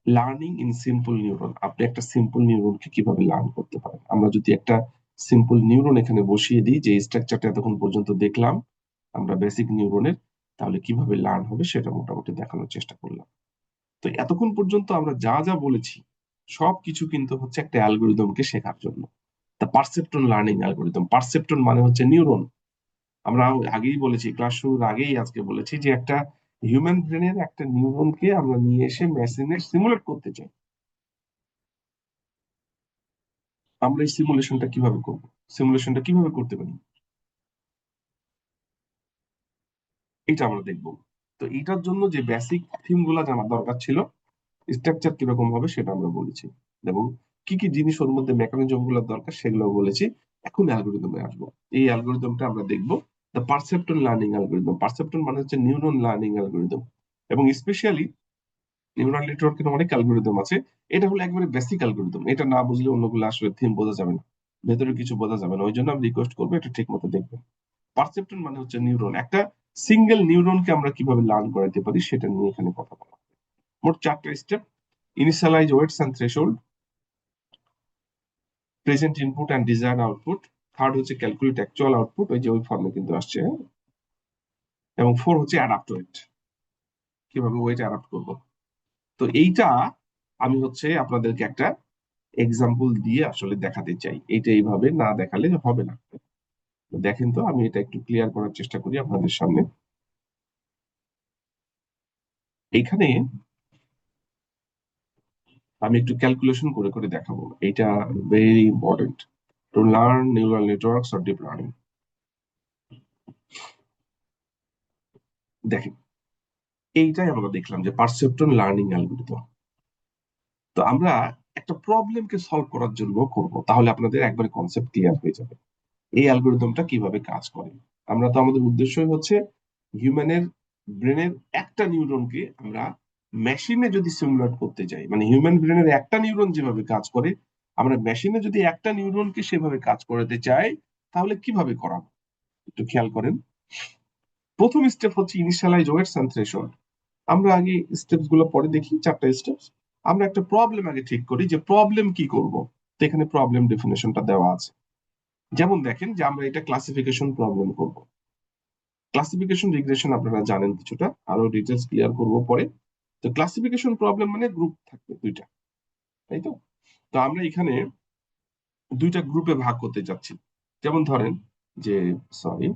লার্নিং ইন সিম্পল নিউরন। আপনি একটা সিম্পল নিউরনকে কিভাবে লার্ন করতে পারেন, আমরা যদি একটা সিম্পল নিউরন এখানে বসিয়ে দিই, যে স্ট্রাকচারটা এতক্ষণ পর্যন্ত দেখলাম আমরা বেসিক নিউরনের, তাহলে কিভাবে লার্ন হবে সেটা মোটামুটি দেখানোর চেষ্টা করলাম। তো এতক্ষণ পর্যন্ত আমরা যা যা বলেছি সবকিছু কিন্তু হচ্ছে একটা অ্যালগোরিদমকে শেখার জন্য। তা পারসেপ্ট্রন লার্নিং অ্যালগোরিদম, পারসেপ্ট্রন মানে হচ্ছে নিউরন। আমরা আগেই বলেছি, ক্লাস শুরুর আগেই আজকে বলেছি যে একটা হিউম্যান ব্রেনের একটা নিউরনকে আমরা নিয়ে এসে মেশিনে সিমুলেট করতে চাই। আমরা এই সিমুলেশনটা কিভাবে করব, সিমুলেশনটা কিভাবে করতে পারি, এটা আমরা দেখব। তো এটার জন্য যে বেসিক থিম গুলা জানা দরকার ছিল, স্ট্রাকচার কিরকম হবে সেটা আমরা বলেছি, এবং কি কি জিনিস ওর মধ্যে মেকানিজম গুলো দরকার সেগুলো বলেছি। এখন অ্যালগোরিদমে আসবো। এই অ্যালগোরিদমটা আমরা দেখব, দ্য পারসেপ্টন লার্নিং অ্যালগোরিদম। পারসেপ্টন মানে হচ্ছে নিউরন লার্নিং অ্যালগোরিদম, এবং স্পেশালি নিউরাল নেটওয়ার্কের অনেক অ্যালগোরিদম আছে। এটা হলো একবারে বেসিক অ্যালগোরিদম, এটা না বুঝলে অন্যগুলো আসলে থিম বোঝা যাবে না, ভেতরে কিছু বোঝা যাবে না। ওই জন্য আমি রিকোয়েস্ট করবো এটা ঠিক মতো দেখবেন। পারসেপ্ট্রন মানে হচ্ছে নিউরন, একটা সিঙ্গেল নিউরনকে আমরা কিভাবে লার্ন করাতে পারি সেটা নিয়ে এখানে কথা বলা হবে। মোট চারটা step: initialise weights and threshold, present input and desired output, third হচ্ছে ক্যালকুলেট অ্যাকচুয়াল আউটপুট, ওই যে ওই ফর্মে কিন্তু আসছে, হ্যাঁ? এবং ফোর হচ্ছে অ্যাডাপ্ট ওয়েট, কিভাবে ওয়েট অ্যাডাপ্ট করব। তো এইটা আমি হচ্ছে আপনাদেরকে একটা এক্সাম্পল দিয়ে আসলে দেখাতে চাই, এইটা এইভাবে না দেখালে হবে না। তো দেখেন, তো আমি এটা একটু ক্লিয়ার করার চেষ্টা করি আপনাদের সামনে। এইখানে আমি একটু ক্যালকুলেশন করে করে দেখাবো, এটা very important. To learn neural networks or deep learning. দেখেন, এইটাই আমরা দেখলাম যে পারসেপ্ট্রন লার্নিং অ্যালগরিদম। তো আমরা একটা প্রবলেমকে সলভ করার জন্য করব, তাহলে আপনাদের একবারে কনসেপ্ট ক্লিয়ার হয়ে যাবে এই অ্যালগরিদমটা কিভাবে কাজ করে। আমরা তো আমাদের উদ্দেশ্যই হচ্ছে হিউম্যানের ব্রেনের একটা নিউরনকে আমরা মেশিনে যদি সিমুলেট করতে চাই, মানে হিউম্যান ব্রেনের একটা নিউরন যেভাবে কাজ করে আমরা মেশিনে যদি একটা নিউরনকে সেভাবে কাজ করাতে চাই, তাহলে কিভাবে করাবো একটু খেয়াল করেন। প্রথম স্টেপ হচ্ছে ইনিশিয়ালাইজ ওয়েটস এন্ড থ্রেশহোল্ড। আমরা আগে স্টেপস গুলো পরে দেখি, চারটা স্টেপস। আমরা একটা প্রবলেম আগে ঠিক করি যে প্রবলেম কি করব। তো এখানে প্রবলেম ডেফিনেশনটা দেওয়া আছে। যেমন দেখেন যে আমরা এটা ক্লাসিফিকেশন প্রবলেম করব। ক্লাসিফিকেশন রিগ্রেশন আপনারা জানেন কিছুটা, আরো ডিটেলস ক্লিয়ার করব পরে। তো ক্লাসিফিকেশন প্রবলেম মানে গ্রুপ থাকবে দুইটা, তাই তো। তো আমরা এখানে দুইটা গ্রুপে ভাগ করতে যাচ্ছি। যেমন ধরেন যে, সরি,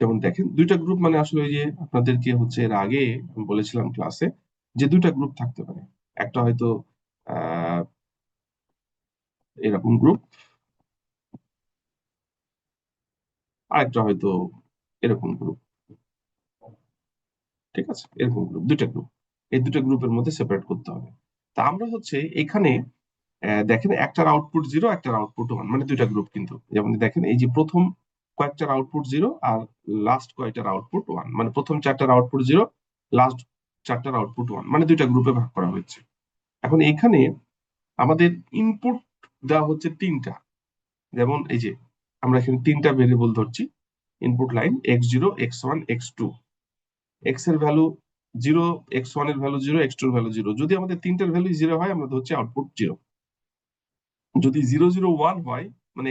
যেমন দেখেন দুইটা গ্রুপ মানে আসলে ওই যে আপনাদেরকে হচ্ছে এর আগে আমি বলেছিলাম ক্লাসে যে দুইটা গ্রুপ থাকতে পারে। একটা হয়তো আহ এরকম গ্রুপ, আরেকটা হয়তো এরকম গ্রুপ। ঠিক আছে, এরকম গ্রুপ, দুইটা গ্রুপ। এই দুটো গ্রুপের মধ্যে সেপারেট করতে হবে। তা আমরা হচ্ছে এখানে দেখেন একটার আউটপুট জিরো, একটার আউটপুট ওয়ান, মানে দুইটা গ্রুপ কিন্তু। যেমন দেখেন এই যে প্রথম কয়েকটার আউটপুট জিরো আর লাস্ট কয়েকটার আউটপুট ওয়ান, মানে প্রথম চারটার আউটপুট জিরো, লাস্ট চারটার আউটপুট ওয়ান, মানে দুইটা গ্রুপে ভাগ করা হয়েছে। এখন এখানে আমাদের ইনপুট দেওয়া হচ্ছে তিনটা। যেমন এই যে আমরা এখানে তিনটা ভেরিয়েবল ধরছি, input line x0, x1, x2। X এর ভ্যালু জিরো, x1 এর ভ্যালু জিরো, x2 এর ভ্যালু জিরো। যদি আমাদের তিনটার ভ্যালু জিরো হয় আমরা ধরছি আউটপুট জিরো। যদি 0 0 1 হয়, মানে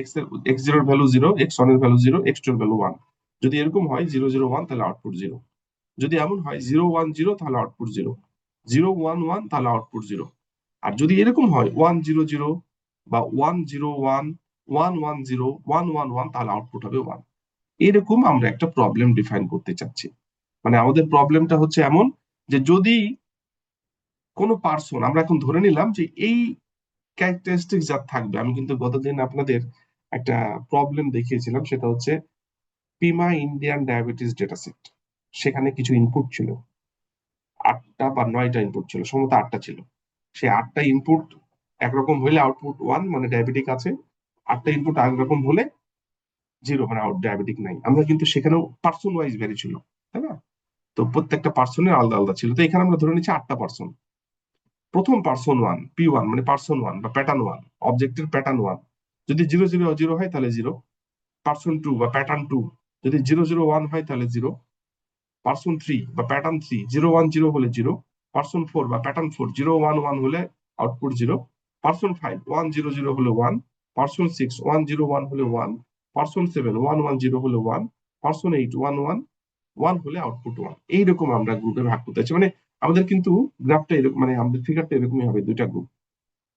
x0 এর ভ্যালু জিরো, x1 এর ভ্যালু জিরো, x2 এর ভ্যালু ওয়ান, যদি এরকম হয় 0 0 1, তাহলে আউটপুট জিরো। যদি এমন হয় 0 1 0, তাহলে আউটপুট জিরো। 0 1 1, তাহলে আউটপুট জিরো। আর যদি এরকম হয় 1 0 0 বা 1 0 1, 1 1 0, 1 1 1, তাহলে আউটপুট হবে ওয়ান। এরকম আমরা একটা প্রবলেম ডিফাইন করতে চাচ্ছি। মানে আমাদের প্রবলেমটা হচ্ছে এমন যে যদি কোনো পার্সন, আমরা এখন ধরে নিলাম যে এই ক্যারেক্টারিস্টিক যা থাকবে। আমি কিন্তু গতদিন আপনাদের একটা প্রবলেম দেখিয়েছিলাম, সেটা হচ্ছে পিমা ইন্ডিয়ান ডায়াবেটিস ডেটা সেট। সেখানে কিছু ইনপুট ছিল, 8টা বা 9টা ইনপুট ছিল, সম্ভবত 8টা ছিল। সেই 8টা ইনপুট একরকম হলে আউটপুট ওয়ান, মানে ডায়াবেটিক আছে। 8টা ইনপুট একরকম হলে জিরো, মানে আউট ডায়াবেটিক নাই। আমরা কিন্তু সেখানেও পার্সন ওয়াইজ ভ্যারি ছিল, তাই না? তো প্রত্যেকটা পার্সনের আলাদা আলাদা ছিল। তো এখানে আমরা ধরে নিচ্ছি 8টা পার্সন। প্রথম পার্সন ওয়ান, P1, মানে পার্সন ওয়ান বা প্যাটার্ন ওয়ান, অবজেক্টের প্যাটার্ন ওয়ান, যদি 0 0 0 হয় তাহলে জিরো। পার্সন টু বা প্যাটার্ন টু যদি 0 0 1 হয় তাহলে জিরো। পার্সন থ্রি বা প্যাটার্ন থ্রি 0 1 0 হলে জিরো। পার্সন ফোর বা প্যাটার্ন ফোর 0 1 1 হলে আউটপুট জিরো। পার্সন ফাইভ 1 0 0 হলে ওয়ান। পার্সন সিক্স 1 0 1 হলে ওয়ান। পার্সন সেভেন 1 1 0 হলে ওয়ান। পার্সন এইট 1 1 1 হলে আউটপুট ওয়ান। এইরকম আমরা গ্রুপে ভাগ করতে চাই। মানে আমাদের কিন্তু গ্রাফটা এরকম, মানে আমাদের ফিগারটা এরকমই হবে, দুইটা গ্রুপ,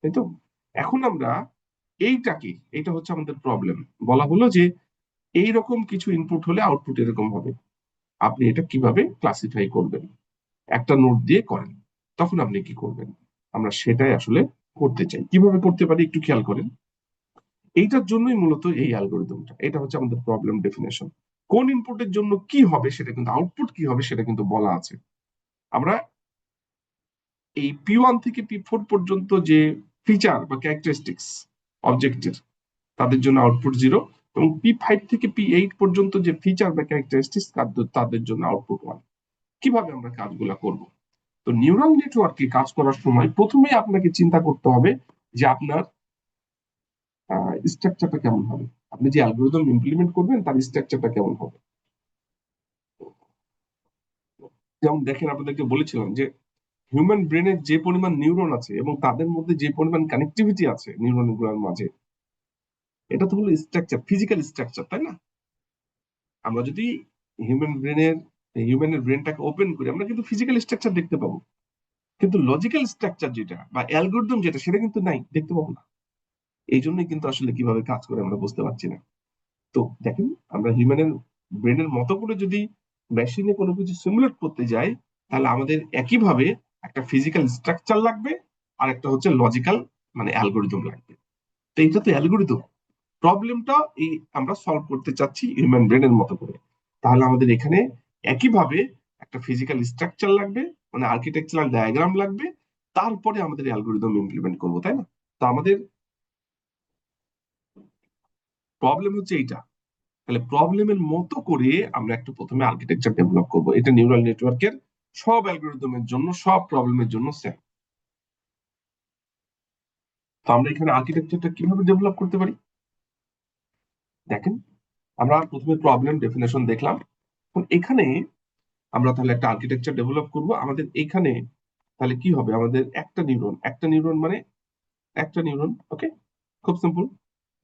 তাই তো। এখন আমরা এইটাকে, এটা হচ্ছে আমাদের প্রবলেম। বলা হলো যে এইরকম কিছু ইনপুট হলে আউটপুট এরকম হবে। আপনি এটা কিভাবে ক্লাসিফাই করবেন, একটা নোট দিয়ে করেন, তখন আপনি কি করবেন। আমরা সেটাই আসলে করতে চাই। কিভাবে করতে পারি একটু খেয়াল করেন। এইটার জন্যই মূলত এই অ্যালগোরিদমটা, এটা হচ্ছে আমাদের প্রবলেম ডেফিনেশন। কোন ইনপুটের জন্য কি হবে সেটা কিন্তু, আউটপুট কি হবে সেটা কিন্তু বলা আছে। আমরা এই P1 থেকে P4 পর্যন্ত যে ফিচার বা ক্যারেক্টারিস্টিক্স অবজেক্টের, তাদের জন্য আউটপুট জিরো। এবং P5 থেকে P8 পর্যন্ত যে ফিচার বা ক্যারেক্টারিস্টিক্স, তাদের জন্য আউটপুট ওয়ান। কিভাবে আমরা কাজগুলা করব। তো নিউরাল নেটওয়ার্কে কাজ করার সময় প্রথমেই আপনাকে চিন্তা করতে হবে যে আপনার স্ট্রাকচারটা কেমন হবে। আপনি যে অ্যালগোরিদম ইমপ্লিমেন্ট করবেন তার স্ট্রাকচারটা কেমন হবে। যেমন দেখেন, আপনাদেরকে বলেছিলাম যে হিউম্যান ব্রেনের যে পরিমাণ নিউরন আছে এবং তাদের মধ্যে যে পরিমাণ কানেক্টিভিটি আছে নিউরনগুলোর মাঝে, এটা তো হলো স্ট্রাকচার, ফিজিক্যাল স্ট্রাকচার, তাই না? আমরা যদি হিউম্যানের ব্রেনটাকে ওপেন করি, আমরা কিন্তু ফিজিক্যাল স্ট্রাকচার দেখতে পাবো, কিন্তু লজিক্যাল স্ট্রাকচার যেটা বা অ্যালগোরিদম যেটা সেটা কিন্তু নাই, দেখতে পাবো না। এই জন্যই কিন্তু আসলে কিভাবে কাজ করে আমরা বুঝতে পারছি না। তো দেখেন, আমরা হিউম্যানের ব্রেনের মতো করে যদি মেশিনে কোনো কিছু সিমুলেট করতে যাই, তাহলে আমাদের একইভাবে একটা ফিজিক্যাল স্ট্রাকচার লাগবে, আর একটা হচ্ছে লজিক্যাল মানে অ্যালগোরিদম লাগবে। তো এটা তো অ্যালগোরিদম, প্রবলেমটা এই আমরা সলভ করতে চাচ্ছি হিউম্যান ব্রেনের মতো করে। তাহলে আমাদের এখানে একইভাবে একটা ফিজিক্যাল স্ট্রাকচার লাগবে, মানে আর্কিটেকচারাল ডায়াগ্রাম লাগবে, তারপরে আমাদের অ্যালগোরিদম ইমপ্লিমেন্ট করবো, তাই না? তো আমাদের প্রবলেম হচ্ছে এইটা। তাহলে প্রবলেমের মতো করে আমরা একটু প্রথমে আর্কিটেকচার ডেভেলপ করব। এটা নিউরাল নেটওয়ার্কের সব অ্যালগোরিদমের জন্য, সব প্রবলেমের জন্য সেম। তো আমরা এখানে আর্কিটেকচারটা কিভাবে ডেভেলপ করতে পারি দেখেন, আমরা প্রথমে প্রবলেম ডেফিনেশন দেখলাম। এখন এখানে আমরা তাহলে একটা আর্কিটেকচার ডেভেলপ করব। আমাদের এখানে তাহলে কি হবে, আমাদের একটা নিউরন মানে একটা নিউরন, ওকে, খুব সিম্পল।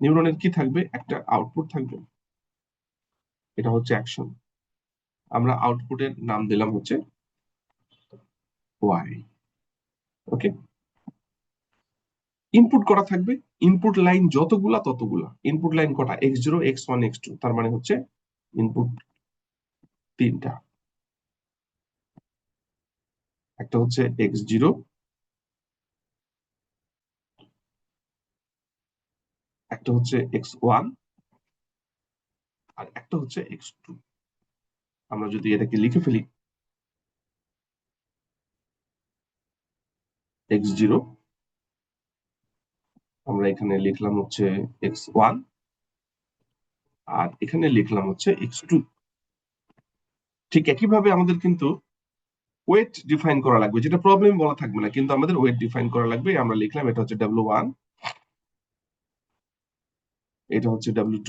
নিউরনের কি থাকবে, একটা আউটপুট থাকবে, এটা হচ্ছে অ্যাকশন। আমরা আউটপুটের নাম দিলাম হচ্ছে ওয়াই, ওকে। ইনপুট করা থাকবে, ইনপুট লাইন যতগুলা ততগুলা। ইনপুট লাইন কটা, x0 x1 x2, তার মানে হচ্ছে ইনপুট তিনটা। একটা হচ্ছে x0, একটা হচ্ছে x1, আর একটা হচ্ছে x2। আমরা যদি এটাকে লিখে ফেলি, x0 আমরা এখানে লিখলাম হচ্ছে x1, আর এখানে লিখলাম হচ্ছে x2। ঠিক একইভাবে আমাদের কিন্তু ওয়েট ডিফাইন করা লাগবে, যেটা প্রবলেম বলা থাকবে না, কিন্তু আমাদের ওয়েট ডিফাইন করা লাগবে। আমরা লিখলাম এটা হচ্ছে w1, এটা হচ্ছে w2,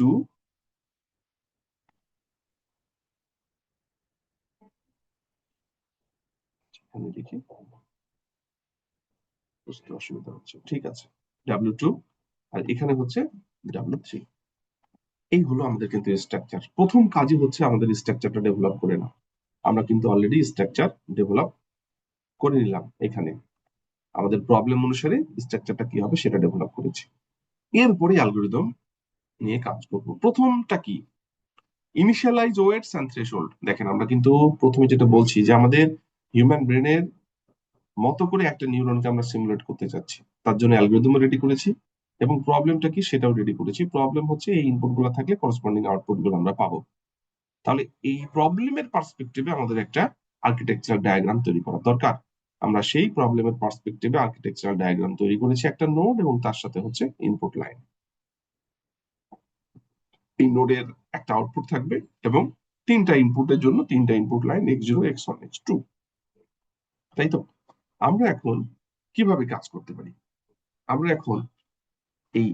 এখানে লিখি, বুঝতে অসুবিধা হচ্ছে, ঠিক আছে, w2, আর এখানে হচ্ছে w3। এই হলো আমাদের কিন্তু স্ট্রাকচার। প্রথম কাজই হচ্ছে আমাদের স্ট্রাকচারটা ডেভেলপ করে না। আমরা কিন্তু অলরেডি স্ট্রাকচার ডেভেলপ করে নিলাম। এখানে আমাদের প্রবলেম অনুসারে স্ট্রাকচারটা কি হবে সেটা ডেভেলপ করেছি। এরপরে অ্যালগোরিদম নিয়ে কাজ করব। প্রথমটা কি, ইনিশিয়ালাইজ ওয়েটস এন্ড থ্রেশহোল্ড। দেখেন, আমরা কিন্তু প্রথমে যেটা বলছি যে আমাদের হিউম্যান ব্রেনের মতো করে একটা নিউরনকে আমরা সিমুলেট করতে চাচ্ছি, তার জন্য অ্যালগোরিদমও রেডি করেছি, এবং প্রবলেমটা কি সেটাও রেডি করেছি। প্রবলেম হচ্ছে এই ইনপুট গুলো থাকলে করসপন্ডিং আউটপুট গুলো আমরা পাবো। তাহলে এই প্রবলেমের পার্সপেক্টিভে আমাদের একটা আর্কিটেকচারাল ডায়াগ্রাম তৈরি করা দরকার। আমরা সেই প্রবলেমের পার্সপেক্টিভে আর্কিটেকচারাল ডায়াগ্রাম তৈরি করেছি, একটা নোড এবং তার সাথে হচ্ছে ইনপুট লাইন। এই নোডের একটা আউটপুট থাকবে এবং তিনটা ইনপুটের জন্য তিনটা input line, x0 x1 x2, তাই তো? আমরা এখন কিভাবে কাজ করতে পারি, আমরা এখন এই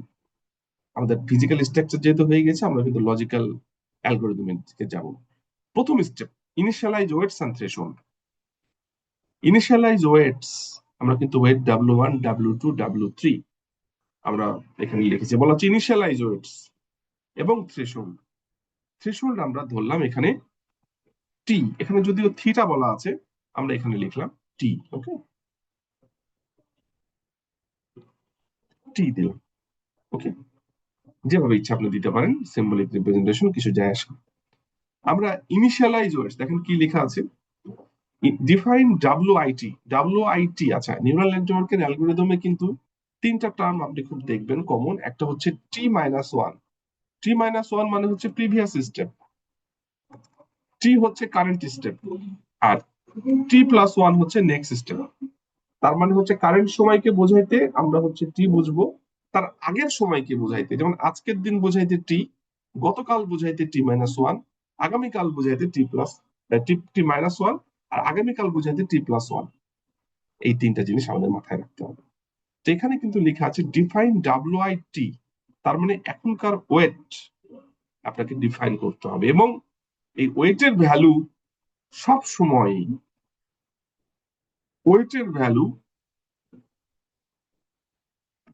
আমাদের ফিজিক্যাল স্ট্রাকচার যেহেতু হয়ে গেছে, আমরা কিন্তু লজিক্যাল অ্যালগোরিদমের দিকে যাব। প্রথম step, initialise weights and threshold. Initialise weights, আমরা কিন্তু ওয়েট w1 w2 w3 আমরা এখানে লিখেছি, বলা হচ্ছে ইনিশিয়ালাইজ ওয়েটস এবং থ্রেশহোল্ড। থ্রেশহোল্ড আমরা ধরলাম এখানে টি, এখানে যদিও থিটা বলা আছে, আমরা এখানে লিখলাম টি, ওকে, টি দিলাম, ওকে। যেভাবে ইচ্ছা আপনি দিতে পারেন, সিম্বলিক রিপ্রেজেন্টেশন, কিছু যায় আসে না। আমরা ইনিশিয়ালাইজ ওয়েটস, দেখেন কি লেখা আছে, ডিফাইন ডাব্লিউআইটি। ডাব্লিউআইটি, আচ্ছা, নিউরাল নেটওয়ার্কের অ্যালগোরিদমে কিন্তু তিনটা টার্ম আপনি খুব দেখবেন কমন। একটা হচ্ছে t-1, t-1 মানে হচ্ছে প্রিভিয়াস স্টেপ, টি হচ্ছে কারেন্ট স্টেপ, আর t+1 হচ্ছে নেক্সট স্টেপ। তার মানে হচ্ছে কারেন্ট সময়কে বোঝাইতে আমরা হচ্ছে টি বুঝবো, তার আগের সময়কে বোঝাইতে, যেমন আজকের দিন বোঝাইতে টি, গতকাল বোঝাইতে t-1, আগামীকাল বোঝাইতে t+1, আর আগামীকাল বোঝাইতে t+1। এই তিনটা জিনিস আমাদের মাথায় রাখতে হবে। তো এখানে কিন্তু লেখা আছে ডিফাইন ডাব্লিউআইটি, তার মানে এখনকার ওয়েট আপনাকে ডিফাইন করতে হবে, এবং এই ওয়েটের ভ্যালু সব সময়, ওয়েটের ভ্যালু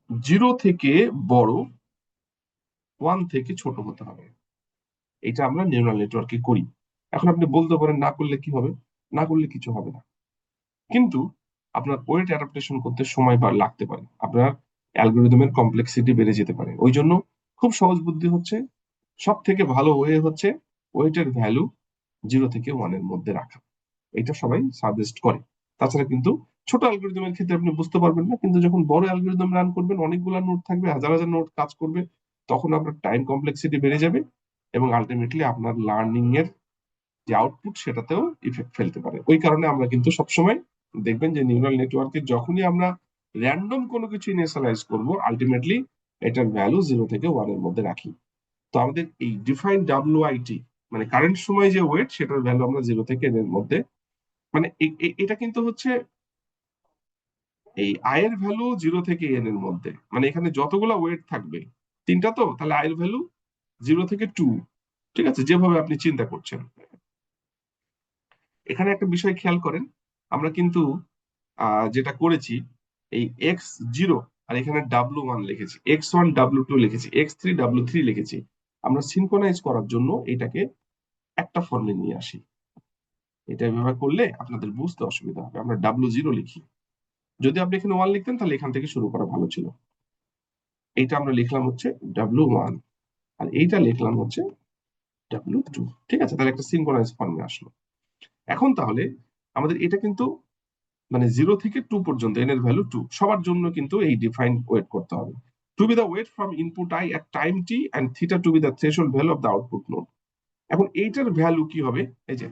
0 থেকে বড়, 1 থেকে ছোট হতে হবে। এটা আমরা নিউরাল নেটওয়ার্কে করি। এখন আপনি বলতে পারেন না করলে কি হবে? না করলে কিছু হবে না, কিন্তু আপনার ওয়েট অ্যাডাপ্টেশন করতে সময় লাগতে পারে, আপনার অ্যালগোরিদমের কমপ্লেক্সিটি বেড়ে যেতে পারে। ওই জন্য খুব সহজ বুদ্ধি হচ্ছে, সব থেকে ভালো ওয়ে হচ্ছে ওয়েটের ভ্যালু 0 থেকে 1 এর মধ্যে রাখা। এটা সবাই সাজেস্ট করে। তাছাড়া কিন্তু ছোট অ্যালগোরিদমের ক্ষেত্রে আপনি বুঝতে পারবেন না, কিন্তু যখন বড় অ্যালগোরিদম রান করবেন, অনেকগুলো নোড থাকবে, হাজার হাজার নোড কাজ করবে, তখন আপনার টাইম কমপ্লেক্সিটি বেড়ে যাবে এবং আলটিমেটলি আপনার লার্নিং এর যে আউটপুট সেটাতেও ইফেক্ট ফেলতে পারে। ওই কারণে আমরা কিন্তু সবসময় দেখবেন যে নিউরাল নেটওয়ার্কে যখনই আমরা র্যান্ডম কোনো কিছু ইনিশিয়ালাইজ করব, আলটিমেটলি এটার ভ্যালু 0 থেকে 1 এর মধ্যে রাখি। তো আমাদের এই ডিফাইন ডাব্লিউআইটি মানে কারেন্ট সময় যে ওয়েট, সেটার ভ্যালু আমরা 0 থেকে N এর মধ্যে, মানে এটা কিন্তু হচ্ছে এই আয়ের ভ্যালু 0 থেকে N এর মধ্যে, মানে এখানে যতগুলো ওয়েট থাকবে, তিনটা তো, তাহলে আয়ের ভ্যালু 0 থেকে 2। ঠিক আছে, যেভাবে আপনি চিন্তা করছেন। এখানে একটা বিষয় খেয়াল করেন, আমরা কিন্তু যেটা করেছি, এই x0 আর এখানে W1 লিখেছি, x1 W2 লিখেছি, x3 W3 লিখেছি। আমরা সিনক্রোনাইজ করার জন্য এটাকে একটা ফর্মে নিয়ে আসি। এটা ব্যবহার করলে আপনাদের বুঝতে অসুবিধা হবে। আমরা W0 লিখি, যদি আপনি এখানে 1 লিখতেন তাহলে এখান থেকে শুরু করা ভালো ছিল। এইটা আমরা লিখলাম হচ্ছে W1, আর এইটা লিখলাম হচ্ছে W2। ঠিক আছে, তাহলে একটা সিনক্রোনাইজ ফর্মে আসলো। এখন তাহলে আমাদের এটা কিন্তু মানে 0 থেকে 2 পর্যন্ত n এর ভ্যালু 2 সবার জন্য কিন্তু এই ডিফাইন ওয়েট করতে হবে। To be the weight from input I at time t and theta to be the threshold value of the output node। এখন এইটার ভ্যালু কি হবে? এই যে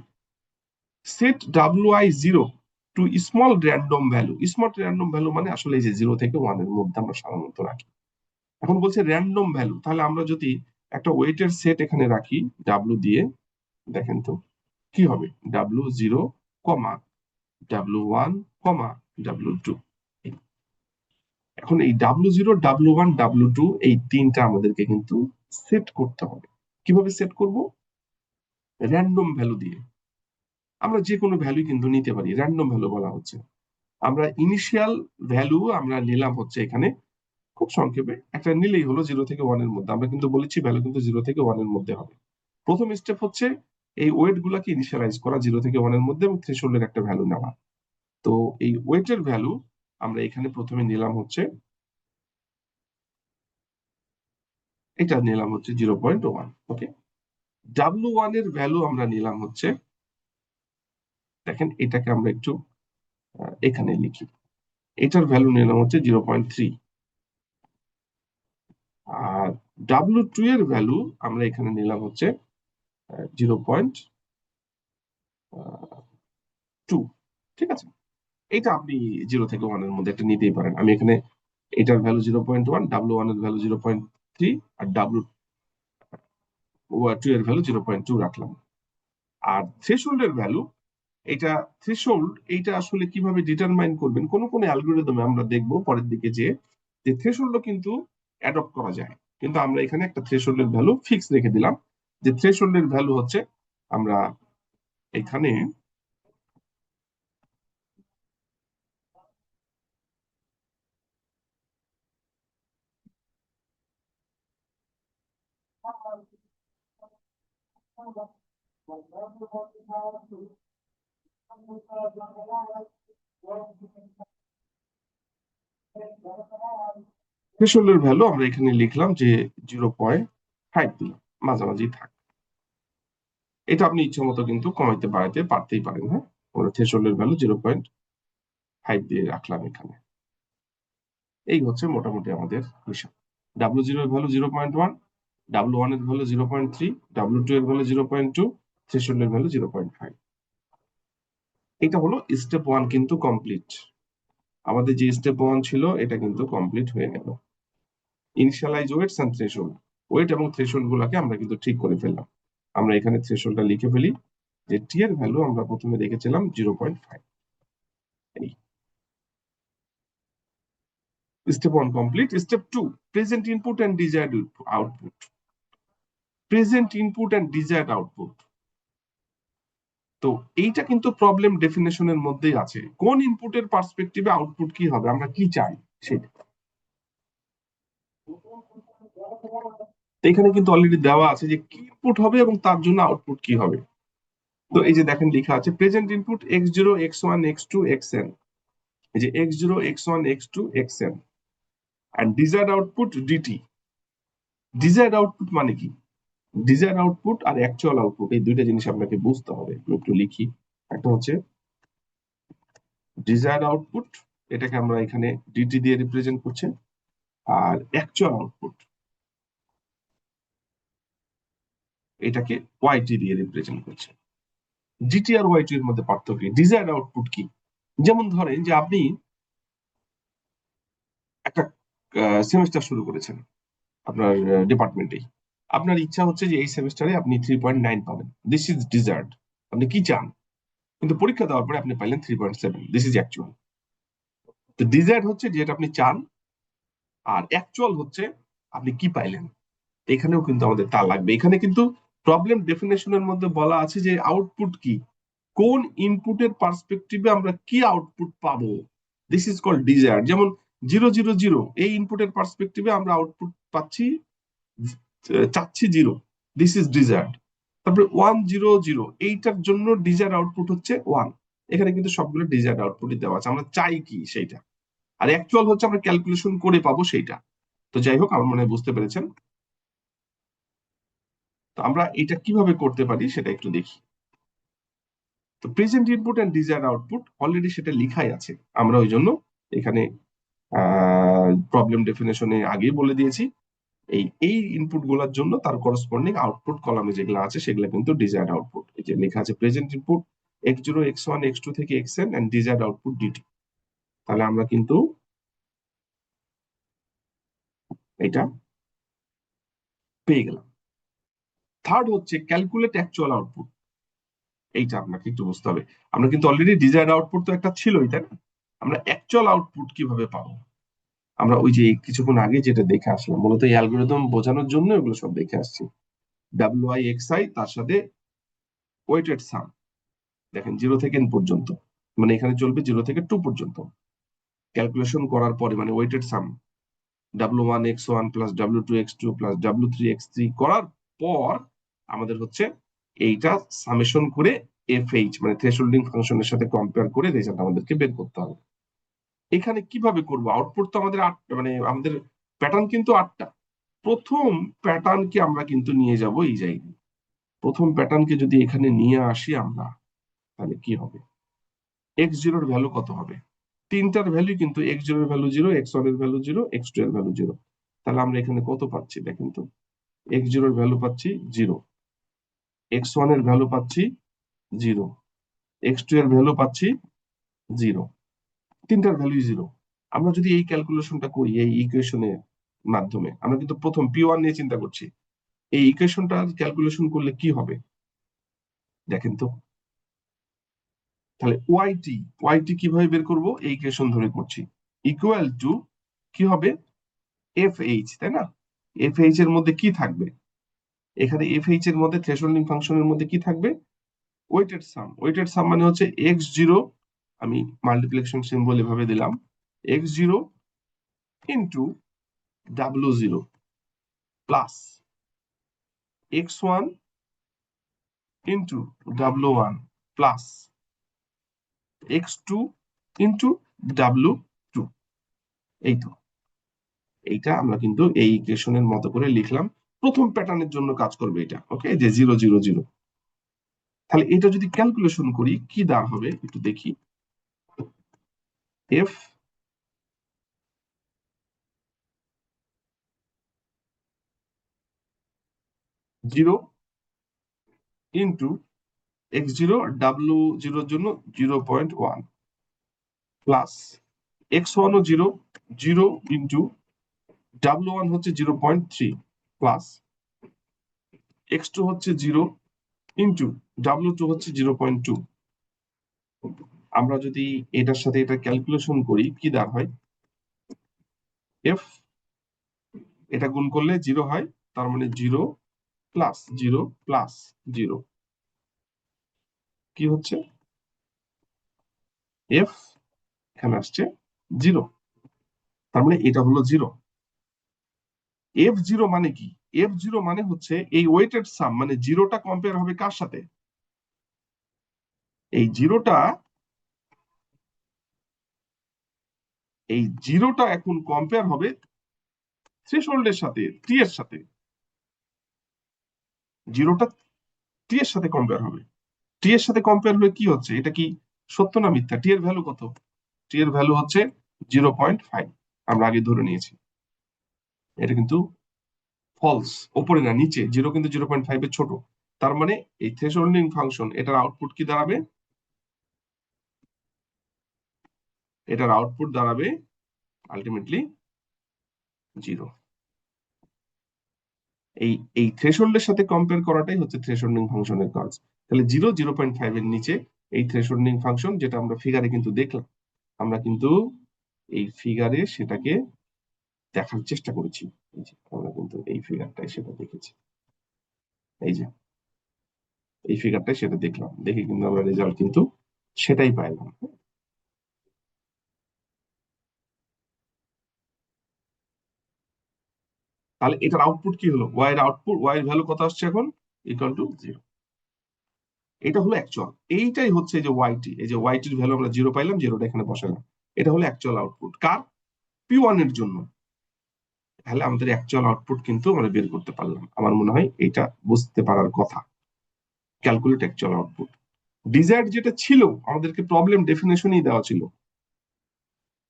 set wi0 to small random value. Small random value মানে আসলে এই যে 0 থেকে 1 এর মধ্যে আমরা সাধারণত রাখি। এখন বলছে র্যান্ডম ভ্যালু, তাহলে আমরা যদি একটা ওয়েটের সেট এখানে রাখি w দিয়ে, দেখেন তো কি হবে, w0, w1, w2। এখন এই W0, W1, W2 এই তিনটা আমাদেরকে কিন্তু সেট করতে হবে। কিভাবে সেট করব? র্যান্ডম ভ্যালু দিয়ে। আমরা যে কোনো ভ্যালু কিন্তু নিতে পারি, র্যান্ডম ভ্যালু বলা হচ্ছে। আমরা ইনিশিয়াল ভ্যালু আমরা নিলাম হচ্ছে এখানে, খুব সংক্ষেপে একটা নিলেই হলো 0 থেকে 1 এর মধ্যে। আমরা কিন্তু বলেছি ভ্যালু কিন্তু 0 থেকে 1 এর মধ্যে হবে। প্রথম স্টেপ হচ্ছে এই ওয়েট গুলাকে ইনিশিয়ালাইজ করা 0 থেকে 1 এর মধ্যে এবং থ্রেশহোল্ডের একটা ভ্যালু নেওয়া। তো এই ওয়েটের ভ্যালু আমরা এখানে প্রথমে নিলাম হচ্ছে, এটা নিলাম হচ্ছে 0.1। ওকে, W1 এর ভ্যালু আমরা নিলাম হচ্ছে, দেখেন এটাকে আমরা একটু এখানে লিখি, এটার ভ্যালু নিলাম হচ্ছে 0.3। আর W2 এর ভ্যালু আমরা এখানে নিলাম হচ্ছে 0.2। ঠিক আছে, এটা আপনি 0 থেকে 1 এর মধ্যে একটা নিতেই পারেন। আমি এখানে এটার ভ্যালু 0.1, W1 এর ভ্যালু 0.3 আর W2 এর ভ্যালু 0.2 রাখলাম। আর থ্রেশহোল্ডের ভ্যালু, এটা থ্রেশহোল্ড, এইটা আসলে কিভাবে ডিটারমাইন করবেন, কোন কোন অ্যালগোরিদমে আমরা দেখবো পরের দিকে যে থ্রেশহোল্ডও কিন্তু অ্যাডপ্ট করা যায়। কিন্তু আমরা এখানে একটা থ্রেশহোল্ডের ভ্যালু ফিক্স রেখে দিলাম, যে থ্রেশহোল্ডের ভ্যালু হচ্ছে, আমরা এখানে থ্রেশহোল্ডের ভ্যালু আমরা এখানে লিখলাম যে 0.5 দিলাম, মাঝামাঝি থাক। এটা আপনি ইচ্ছা মতো কিন্তু কমাইতে বাড়াইতে পারতেই পারেন। হ্যাঁ, আমরা থ্রেশহোল্ডের ভ্যালু 0.5 দিয়ে রাখলাম এখানে। এই হচ্ছে মোটামুটি আমাদের হিসাব। W0 এর ভ্যালু 0.1, W1 এর ভ্যালু 0.3, W2 এর ভ্যালু 0.2, থ্রেশহোল্ডের ভ্যালু 0.5। এটা হলো স্টেপ 1 কিন্তু কমপ্লিট। আমাদের যে স্টেপ 1 ছিল এটা কিন্তু কমপ্লিট হয়ে গেল। Initialise weights and threshold, weight এবং থ্রেশহোল্ড গুলাকে আমরা কিন্তু ঠিক করে ফেললাম। আমরা এখানে থ্রেশহোল্ডটা লিখে ফেলি, যে টি এর ভ্যালু আমরা প্রথমে রেখেছিলাম 0.5। এই step 1 complete. Step 2, present input and desired output. Present input and desired output, তো এইটা কিন্তু প্রবলেম ডেফিনেশনের মধ্যেই আছে। কোন ইনপুটের পার্সপেক্টিভে আউটপুট কি হবে, আমরা কি চাই সেটা। তো এখানে কিন্তু অলরেডি দেওয়া আছে যে কি ইনপুট হবে এবং তার জন্য আউটপুট কি হবে। তো এই যে দেখেন লেখা আছে present input x0 x1 x2 xn, এই যে x0 x1 x2 xn and desired output dt। Desired output মানে কি? ডিজায়ার্ড আউটপুট আর অ্যাকচুয়াল আউটপুট এই দুইটা জিনিস আপনাকে বুঝতে হবে। আমি একটু লিখি। একটা হচ্ছে ডিজায়ার্ড আউটপুট, এটাকে আমরা এখানে ডিটি দিয়ে রিপ্রেজেন্ট করছি, আর অ্যাকচুয়াল আউটপুট এটাকে ওয়াইটি দিয়ে রিপ্রেজেন্ট করছে। জিটি আর ওয়াইটি এর মধ্যে পার্থক্য কি? ডিজায়ার্ড আউটপুট কি? যেমন ধরেন যে আপনি একটা সেমিস্টার শুরু করেছেন আপনার ডিপার্টমেন্টেই, আপনার ইচ্ছা হচ্ছে যে এই সেমিস্টারে আপনি 3.9 পাবেন, দিস ইজ ডিজায়ার্ড, আপনি কি চান, কিন্তু পরীক্ষা দেওয়ার পরে আপনি পাইলেন 3.7, দিস ইজ অ্যাকচুয়াল। তো ডিজায়ার্ড হচ্ছে যেটা আপনি চান, আর অ্যাকচুয়াল হচ্ছে আপনি কি পাইলেন। এখানেও কিন্তু আমাদের তা লাগবে। এখানে কিন্তু প্রবলেম ডেফিনেশনের মধ্যে বলা আছে যে আউটপুট কি, কোন ইনপুটের পার্সপেক্টিভে আমরা কি আউটপুট পাবো, দিস ইজ কল্ড ডিজায়ার। যেমন 0 0 0 এই ইনপুটের পার্সপেক্টিভে আমরা আউটপুট পাচ্ছি, চাচ্ছি 0, দিস ইজ ডিজায়ার্ড। তারপরে 1 0 0 এইটার জন্য ডিজায়ার আউটপুট হচ্ছে 1। এখানে কিন্তু সবগুলো ডিজায়ার আউটপুটই দেওয়া আছে, আমরা চাই কি সেইটা। আর অ্যাকচুয়াল হচ্ছে আমরা ক্যালকুলেশন করে পাবো সেইটা। তো যাই হোক, আমার মনে হয় বুঝতে পেরেছেন। তো আমরা এটা কিভাবে করতে পারি সেটা একটু দেখি। তো present input and desire output already সেটা লিখাই আছে, আমরা ওই জন্য এখানে প্রবলেম ডেফিনেশনে আগেই বলে দিয়েছি। এই ইনপুট গুলোর জন্য তার করসপন্ডিং আউটপুট কলামে যেগুলো আছে সেগুলো কিন্তু ডিজায়ার্ড আউটপুট। এই যে লেখা আছে present input x0 x1 x2 থেকে xn and desired output d t. তাহলে আমরা কিন্তু এটা পেয়ে গেলাম। থার্ড হচ্ছে ক্যালকুলেট অ্যাকচুয়াল আউটপুট। এইটা আপনাকে একটু বুঝতে হবে। আমরা কিন্তু অলরেডি ডিজায়ার্ড আউটপুট তো একটা ছিলই, তাই না? আমরা অ্যাকচুয়াল আউটপুট কিভাবে পাবো? আমরা ওই যে কিছুক্ষণ আগে যেটা দেখে আসলাম, মূলত এই অ্যালগোরিদম বোঝানোর জন্য এগুলো সব দেখে আসছি। WI তার সাথে ওয়েটেড সাম, দেখেন 0 থেকে n পর্যন্ত, মানে এখানে চলবে 0 থেকে 2 পর্যন্ত। ক্যালকুলেশন করার পরে মানে ওয়েটেড সাম W1 x1 plus W2 x2 plus W3 x3 করার পর আমাদের হচ্ছে এইটা সামেশন করে FH মানে থ্রেশহোল্ডিং ফাংশনের সাথে কম্পেয়ার করে রেজাল্ট আমাদেরকে বের করতে হবে। এখানে কিভাবে করব? আউটপুট তো আমাদের মানে আমাদের প্যাটার্ন কিন্তু 8টা। প্রথম প্যাটার্নকে আমরা কিন্তু নিয়ে যাব এই জায়গায়। প্রথম প্যাটার্নকে যদি এখানে নিয়ে আসি আমরা, তাহলে কি হবে? x0 এর ভ্যালু কত হবে? তিনটার ভ্যালু কিন্তু x0 এর ভ্যালু 0, x1 এর ভ্যালু 0, x2 এর ভ্যালু 0। তাহলে আমরা এখানে কত পাচ্ছি দেখেন তো। x0 এর ভ্যালু পাচ্ছি 0, x1 এর ভ্যালু পাচ্ছি 0, x2 এর ভ্যালু পাচ্ছি 0, তিনটার ভ্যালু 0। আমরা যদি এই ক্যালকুলেশনটা করি এই ইকুয়েশনের মাধ্যমে, আমরা কিন্তু প্রথম P1 নিয়ে চিন্তা করছি, এই ইকুয়েশনটা ক্যালকুলেশন করলে কি হবে দেখেন তো। তাহলে ওয়াইটি কিভাবে বের করব? এই ইকুয়েশন ধরে করছি, ইকুয়াল টু কি হবে? FH, তাই না? FH এর মধ্যে কি থাকবে? এখানে FH এর মধ্যে থ্রেশহোল্ডিং ফাংশনের মধ্যে কি থাকবে? ওয়েটেড সাম। ওয়েটেড সাম মানে হচ্ছে x0, আমি মাল্টিপ্লিকেশন সিম্বল এভাবে দিলাম, x0 into W0 plus x1 into W1 plus x2 into W2। এই তো, এইটা আমরা কিন্তু এই ইকুয়েশনের মতো করে লিখলাম। প্রথম প্যাটার্নের জন্য কাজ করবে এটা, ওকে, যে 0 0 0। তাহলে এটা যদি ক্যালকুলেশন করি কি দাঁড় হবে একটু দেখি। f 0 ইন্টু x0 W0 এর জন্য 0.1 প্লাস x1 ও 0, 0 ইন্টু W1 হচ্ছে 0.3 প্লাস x2 হচ্ছে 0 ইন্টু W2 হচ্ছে 0.2। আমরা যদি এটার সাথে এটা ক্যালকুলেশন করি কি দাঁড় হয়? f এটা গুণ করলে 0 হয়, তার মানে 0 প্লাস 0 প্লাস 0 কি হচ্ছে? f এখানে আসছে 0, তার মানে এটা হলো 0। F0 মানে কি? F0 মানে হচ্ছে এই ওয়েটেড সাম, মানে জিরোটা কম্পেয়ার হবে কার সাথে? এই জিরোটা এখন কম্পেয়ার হবে থ্রেশহোল্ডের সাথে, টি এর সাথে। জিরোটা টি এর সাথে কম্পেয়ার হবে। টি এর সাথে কম্পেয়ার হলে কি হচ্ছে, এটা কি সত্য না মিথ্যা? টি এর ভ্যালু কত? টি এর ভ্যালু হচ্ছে 0.5, আমরা আগে ধরে নিয়েছি। এটা কিন্তু ফলস, ওপরে না নিচে, জিরো কিন্তু 0.5 এর ছোট। তার মানে এই থ্রেশহোল্ডিং ফাংশন, এটার আউটপুট কি দাঁড়াবে? এটার আউটপুট দাঁড়াবে আলটিমেটলি 0। এই এই থ্রেশহোল্ডের সাথে কম্পেয়ার করাটাই হচ্ছে থ্রেশহোল্ডিং ফাংশনের কাজ। তাহলে 0.5 এর নিচে এই থ্রেশহোল্ডিং ফাংশন, যেটা আমরা ফিগারে কিন্তু দেখলাম, আমরা কিন্তু এই ফিগারে সেটাকে দেখার চেষ্টা করেছি। এই যে আমরা কিন্তু এই ফিগারটাই সেটা দেখেছি, এই যে এই ফিগারটাই সেটা দেখলাম, দেখে কিন্তু আমরা রেজাল্ট কিন্তু সেটাই পাইলাম। তাহলে এটার আউটপুট কি হলো? ওয়াই এর আউটপুট, ওয়াই এর ভ্যালু কত আসছে এখন? Equal to 0। এটা হলো অ্যাকচুয়াল, এইটাই হচ্ছে যে ওয়াইটি, এই যে ওয়াইটির ভ্যালু আমরা 0 পাইলাম, 0টা এখানে বসালাম। এটা হলো অ্যাকচুয়াল আউটপুট কার? P1 এর জন্য। তাহলে আমাদের অ্যাকচুয়াল আউটপুট কিন্তু আমরা বের করতে পারলাম। আমার মনে হয় এটা বুঝতে পারার কথা, ক্যালকুলেট অ্যাকচুয়াল আউটপুট। ডিজায়ার্ড যেটা ছিল, আমাদেরকে প্রবলেম ডেফিনেশনই দেওয়া ছিল।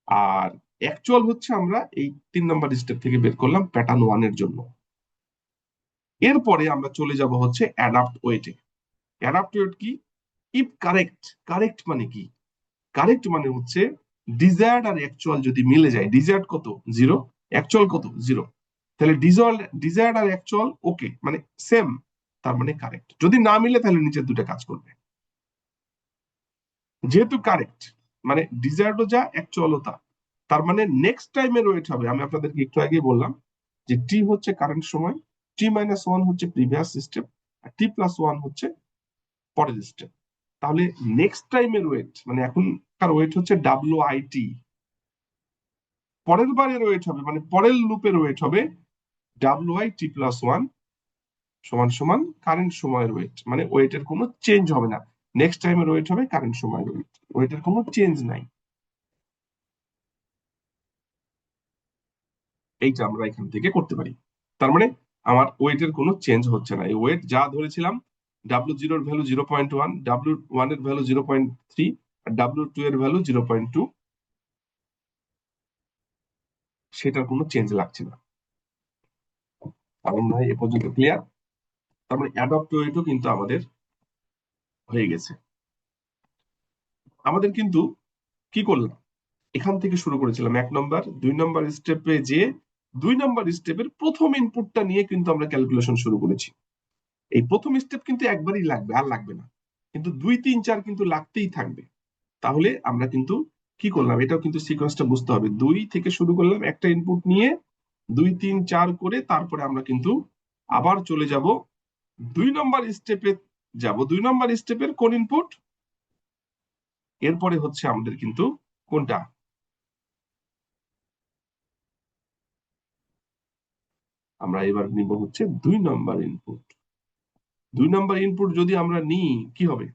আর অ্যাকচুয়াল হচ্ছে আমরা এই 3 নম্বর স্টেপ থেকে বের করলাম প্যাটার্ন 1 এর জন্য। এরপরে আমরা চলে যাব হচ্ছে অ্যাডাপ্ট ওয়েটে। অ্যাডাপ্ট ওয়েট কি? If correct. কারেক্ট মানে কি? কারেক্ট মানে হচ্ছে ডিজায়ার্ড আর অ্যাকচুয়াল যদি মিলে যায়, ডিজায়ার্ড কত? 0, অ্যাকচুয়াল কত? 0। তাহলে ডিজায়ার্ড আর অ্যাকচুয়াল ওকে, মানে সেম, তার মানে কারেক্ট। যদি না মিলে তাহলে নিচের দুটো কাজ করবে। যেহেতু কারেক্ট, মানে ডিজায়ার্ডও যা, অ্যাকচুয়ালও তা, তার মানে নেক্সট টাইমের ওয়েট হবে, আমি আপনাদেরকে একটু আগে বললাম যে টি হচ্ছে কারেন্ট সময়, T-1 হচ্ছে প্রিভিয়াস স্টেপ, আর T+1 হচ্ছে পরের স্টেপ। তাহলে নেক্সট টাইমের ওয়েট, মানে এখনকার ওয়েট হচ্ছে WIT, পরের বারের ওয়েট হবে, মানে পরের লুপের ওয়েট হবে WIT+1 সমান সমান কারেন্ট সময়ের ওয়েট, মানে ওয়েটের কোনো চেঞ্জ হবে না। নেক্সট টাইমের ওয়েট হবে কারেন্ট সময়ের ওয়েট, ওয়েটের কোনো চেঞ্জ নাই। এইটা আমরা এখান থেকে করতে পারি। তার মানে আমার ওয়েটের কোনো চেঞ্জ হচ্ছে না, এই ওয়েট যা ধরেছিলাম, W0 এর ভ্যালু 0.1, W1 এর ভ্যালু 0.3, আর W2 এর ভ্যালু 0.2, সেটার কোনো চেঞ্জ লাগছে না। আমার মনে হয় এ পর্যন্ত ক্লিয়ার। তার মানে অ্যাডপ্ট ওয়েটও কিন্তু আমাদের হয়ে গেছে। আমাদের কিন্তু কি করলাম, এখান থেকে শুরু করেছিলাম 1 নম্বর 2 নম্বর স্টেপে, যে 2 নম্বর স্টেপের প্রথম ইনপুটটা নিয়ে কিন্তু আমরা ক্যালকুলেশন শুরু করেছি। এই প্রথম স্টেপ কিন্তু একবারই লাগবে, আর লাগবে না, কিন্তু 2 3 4 কিন্তু লাগতেই থাকবে। তাহলে আমরা কিন্তু কি করলাম, এটাও কিন্তু সিকোয়েন্সটা বুঝতে হবে। 2 থেকে শুরু করলাম একটা ইনপুট নিয়ে, 2 3 4 করে, তারপরে আমরা কিন্তু আবার চলে যাব 2 নম্বর স্টেপে, যাব 2 নম্বর স্টেপের কোন ইনপুট, এরপরে হচ্ছে আমাদের কিন্তু কোনটা, আমরা এবার নিব হচ্ছে 2 নম্বর ইনপুট। 2 নম্বর ইনপুট যদি আমরা নিই, কি হবে,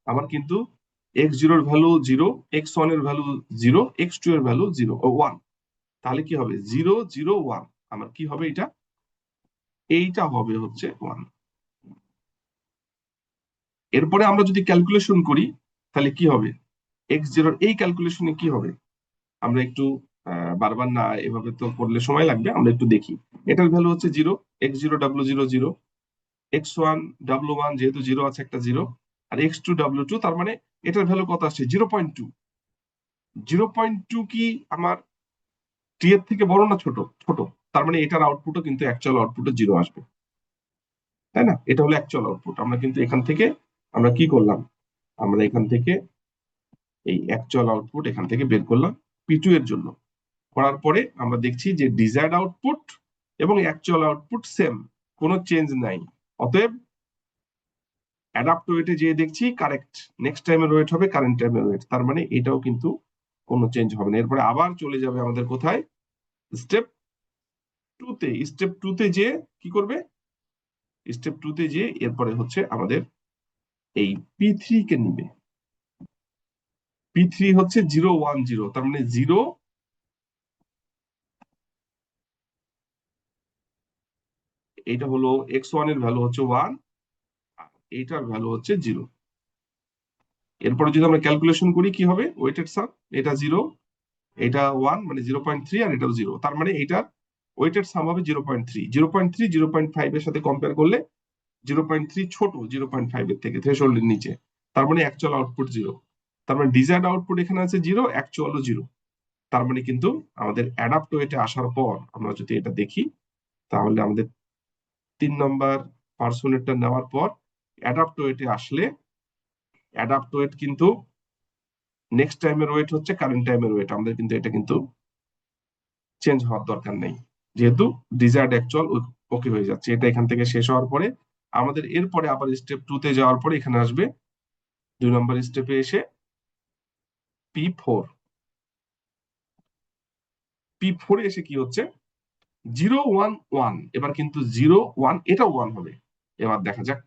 আমার কিন্তু x0 এর ভ্যালু 0, x1 এর ভ্যালু 0, x2 এর ভ্যালু 0 ও 1। তাহলে কি হবে, 0 0 1, আমার কি হবে এটা, এইটা হবে হচ্ছে 1। এরপরে আমরা যদি ক্যালকুলেশন করি, তাহলে কি হবে, x0 এই ক্যালকুলেশনে কি হবে, আমরা একটু বারবার না এভাবে তো করলে সময় লাগবে, আমরা একটু দেখি। এটার ভ্যালু হচ্ছে 0, x0 w0 0, x1 w1 যেহেতু 0 আছে একটা 0, আর x2 w2, তার মানে এটার ভ্যালু কত আসছে, 0.2। 0.2 কি আমার টি এর থেকে বড় না ছোট? ছোট। তার মানে এটার আউটপুটও কিন্তু অ্যাকচুয়াল আউটপুটে 0 আসবে, তাই না? এটা হলো অ্যাকচুয়াল আউটপুট। আমরা কিন্তু এখান থেকে আমরা কি করলাম, আমরা এখান থেকে এই অ্যাকচুয়াল আউটপুট এখান থেকে বের করলাম P2 এর জন্য। করার পরে আমরা দেখছি যে ডিজায়ার্ড আউটপুট এবং অ্যাকচুয়াল আউটপুট সেম, কোনো চেঞ্জ নাই। অতএব অ্যাডাপ্ট ওয়েটে যে দেখছি কারেক্ট, নেক্সট টাইমের ওয়েট হবে কারেন্ট টাইমের ওয়েট, তার মানে এটাও কিন্তু কোনো চেঞ্জ হবে না। এরপরে আবার চলে যাবে আমাদের কোথায়, স্টেপ স্টেপ টুতে যে কি করবে, স্টেপ 2 তে যে এরপরে হচ্ছে আমাদের এই P3 কে নিবে। P3 হচ্ছে 0 1 0, তার মানে 0, এইটা হলো x1 এর ভ্যালু হচ্ছে 1, এইটার ভ্যালু হচ্ছে 0। এরপরে যদি আমরা ক্যালকুলেশন করি কি হবে, ওয়েটেড সাম, এটা 0, এটা 1 মানে 0.3, আর এটাও 0, তার মানে এটার ওয়েটেড সাম হবে 0.3। 0.3 0.5 এর সাথে কম্পেয়ার করলে 0.3 ছোট 0.5 এর থেকে, থ্রেশহোল্ডের নিচে, তার মানে অ্যাকচুয়াল আউটপুট 0। তার মানে ডিজায়ার্ড আউটপুট এখানে আছে 0, অ্যাকচুয়ালও 0। তার মানে কিন্তু আমাদের অ্যাডাপ্টওয়েটে আসার পর আমরা যদি এটা দেখি, তাহলে আমাদের 3 নম্বর পার্সোনেটটা নেওয়ার পর অ্যাডাপ্টওয়েটে আসলে অ্যাডাপ্টওয়েট কিন্তু নেক্সট টাইমের ওয়েট হচ্ছে কারেন্ট টাইমের ওয়েট, আমাদের কিন্তু এটা কিন্তু চেঞ্জ হওয়ার দরকার নেই, যেহেতু ডিজায়ার্ড অ্যাকচুয়াল ওকে হয়ে যাচ্ছে। এটা এখান থেকে শেষ হওয়ার পরে আমাদের এরপরে আবার স্টেপ 2 তে যাওয়ার পরে এখানে আসবে 2 নম্বর স্টেপে এসে P4। P4 এসে কি হচ্ছে, 0 1 1, এবার কিন্তু 0 1, এটাও 1 হবে। এবার দেখা যাক,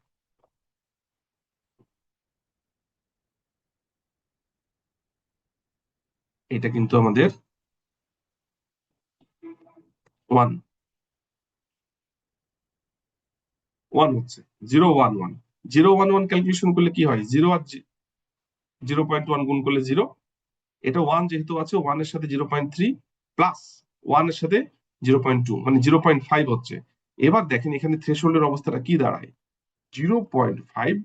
এটা কিন্তু আমাদের 1 1 হচ্ছে, 0 1 1, 0 1 1 ক্যালকুলেশন করলে কি হয়, 0 আর 0.1 গুণ করলে 0, এটা 1 যেহেতু আছে, 1 এর সাথে 0.3 প্লাস 1 এর সাথে 0.2, মানে 0.5 হচ্ছে। এবার দেখেন এখানে থ্রেশহোল্ডের অবস্থাটা কি দাঁড়ায়, 0.5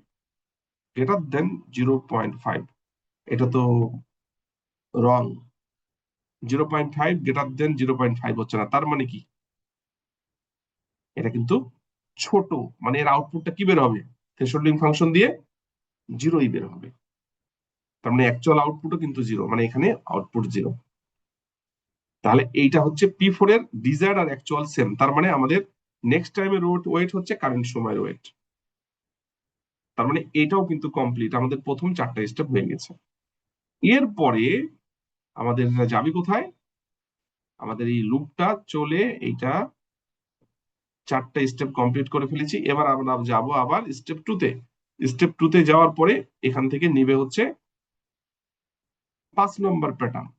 গ্রেটার দেন 0.5, এটা তো রং। 0.5 গ্রেটার দেন 0.5 হচ্ছে না, তার মানে কি, এটা কিন্তু ছোট, মানে এর আউটপুটটা কি বের হবে, থ্রেশহোল্ডিং ফাংশন দিয়ে 0ই বের হবে। তার মানে অ্যাকচুয়াল আউটপুটও কিন্তু 0, মানে এখানে আউটপুট 0। তাহলে এইটা হচ্ছে P4 এর ডিজায়ার্ড আর অ্যাকচুয়াল সেম, তার মানে আমাদের নেক্সট টাইমের ওয়েট হচ্ছে কারেন্ট সময়ের ওয়েট। তার মানে এটাও কিন্তু কমপ্লিট, আমাদের প্রথম 4টা স্টেপ হয়ে গেছে। এরপরে আমাদের যাবি কোথায়, আমাদের এই লুপটা চলে, এইটা 4টা স্টেপ কমপ্লিট করে ফেলেছি। এবার আমরা যাব আবার স্টেপ 2 তে। স্টেপ 2 তে যাওয়ার পরে এখান থেকে নিবে হচ্ছে 5 নম্বর প্যাটার্ন।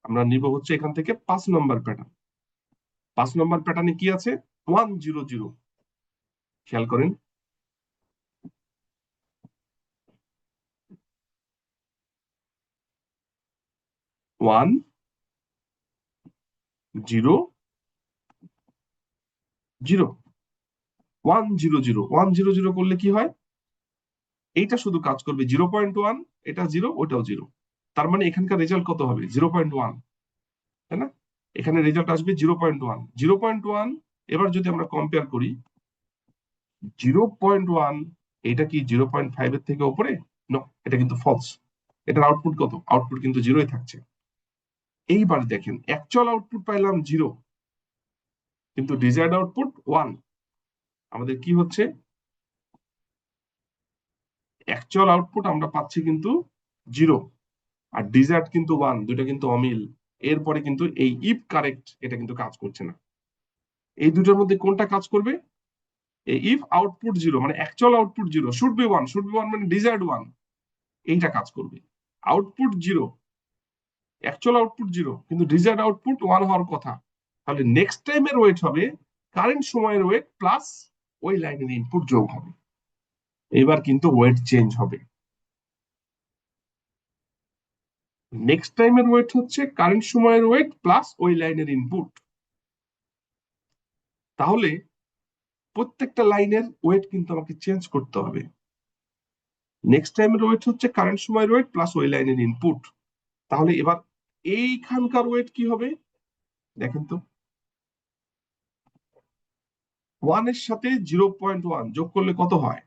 আমরা নিব হচ্ছে এখান থেকে 5 নম্বর প্যাটার্ন। 5 নম্বর প্যাটার্নে কি আছে, 1 0 0, খেয়াল করেন, 1 0 0, 1 0 0, 1 0 0 করলে কি হয়, এইটা শুধু কাজ করবে 0.1, এটা 0, ওটাও 0, তার মানে এখানকার রেজাল্ট কত হবে, 0.1, তাই না? এখানে রেজাল্ট আসবে 0.1, 0.1। এবার যদি আমরা কম্পেয়ার করি 0.1, এটা কি 0.5 এর থেকে উপরে, নো, এটা কিন্তু ফলস। এটার আউটপুট কত, আউটপুট কিন্তু 0ই থাকছে। এইবার দেখেন অ্যাকচুয়াল আউটপুট পাইলাম 0, কিন্তু ডিজায়ার্ড আউটপুট 1। আমাদের কি হচ্ছে, অ্যাকচুয়াল আউটপুট আমরা পাচ্ছি কিন্তু 0, আর ডিজায়ার্ড কিন্তু 1, দুইটা কিন্তু অমিল। এরপরে কিন্তু এই ইফ কারেক্ট এটা কিন্তু কাজ করছে না। এই দুটোর মধ্যে কোনটা কাজ করবে, এই ইফ আউটপুট 0 মানে অ্যাকচুয়াল আউটপুট 0 শুড বি 1 মানে ডিজায়ার্ড 1, এইটা কাজ করবে। আউটপুট 0, অ্যাকচুয়াল আউটপুট 0, কিন্তু ডিজায়ার্ড আউটপুট 1 হওয়ার কথা। তাহলে নেক্সট টাইমের ওয়েট হবে কারেন্ট সময়ের ওয়েট প্লাস ওই লাইনের ইনপুট যোগ হবে। এবার কিন্তু ওয়েট চেঞ্জ হবে। নেক্সট টাইমের ওয়েট হচ্ছে কারেন্ট সময়ের ওয়েট প্লাস ওই লাইনের ইনপুট। তাহলে প্রত্যেকটা লাইনের ওয়েট কিন্তু আমাকে চেঞ্জ করতে হবে। নেক্সট টাইমের ওয়েট হচ্ছে কারেন্ট সময়ের ওয়েট প্লাস ওই লাইনের ইনপুট। তাহলে এবার এইখানকার ওয়েট কি হবে, দেখেন তো, 1 এর সাথে 0.1 যোগ করলে কত হয়,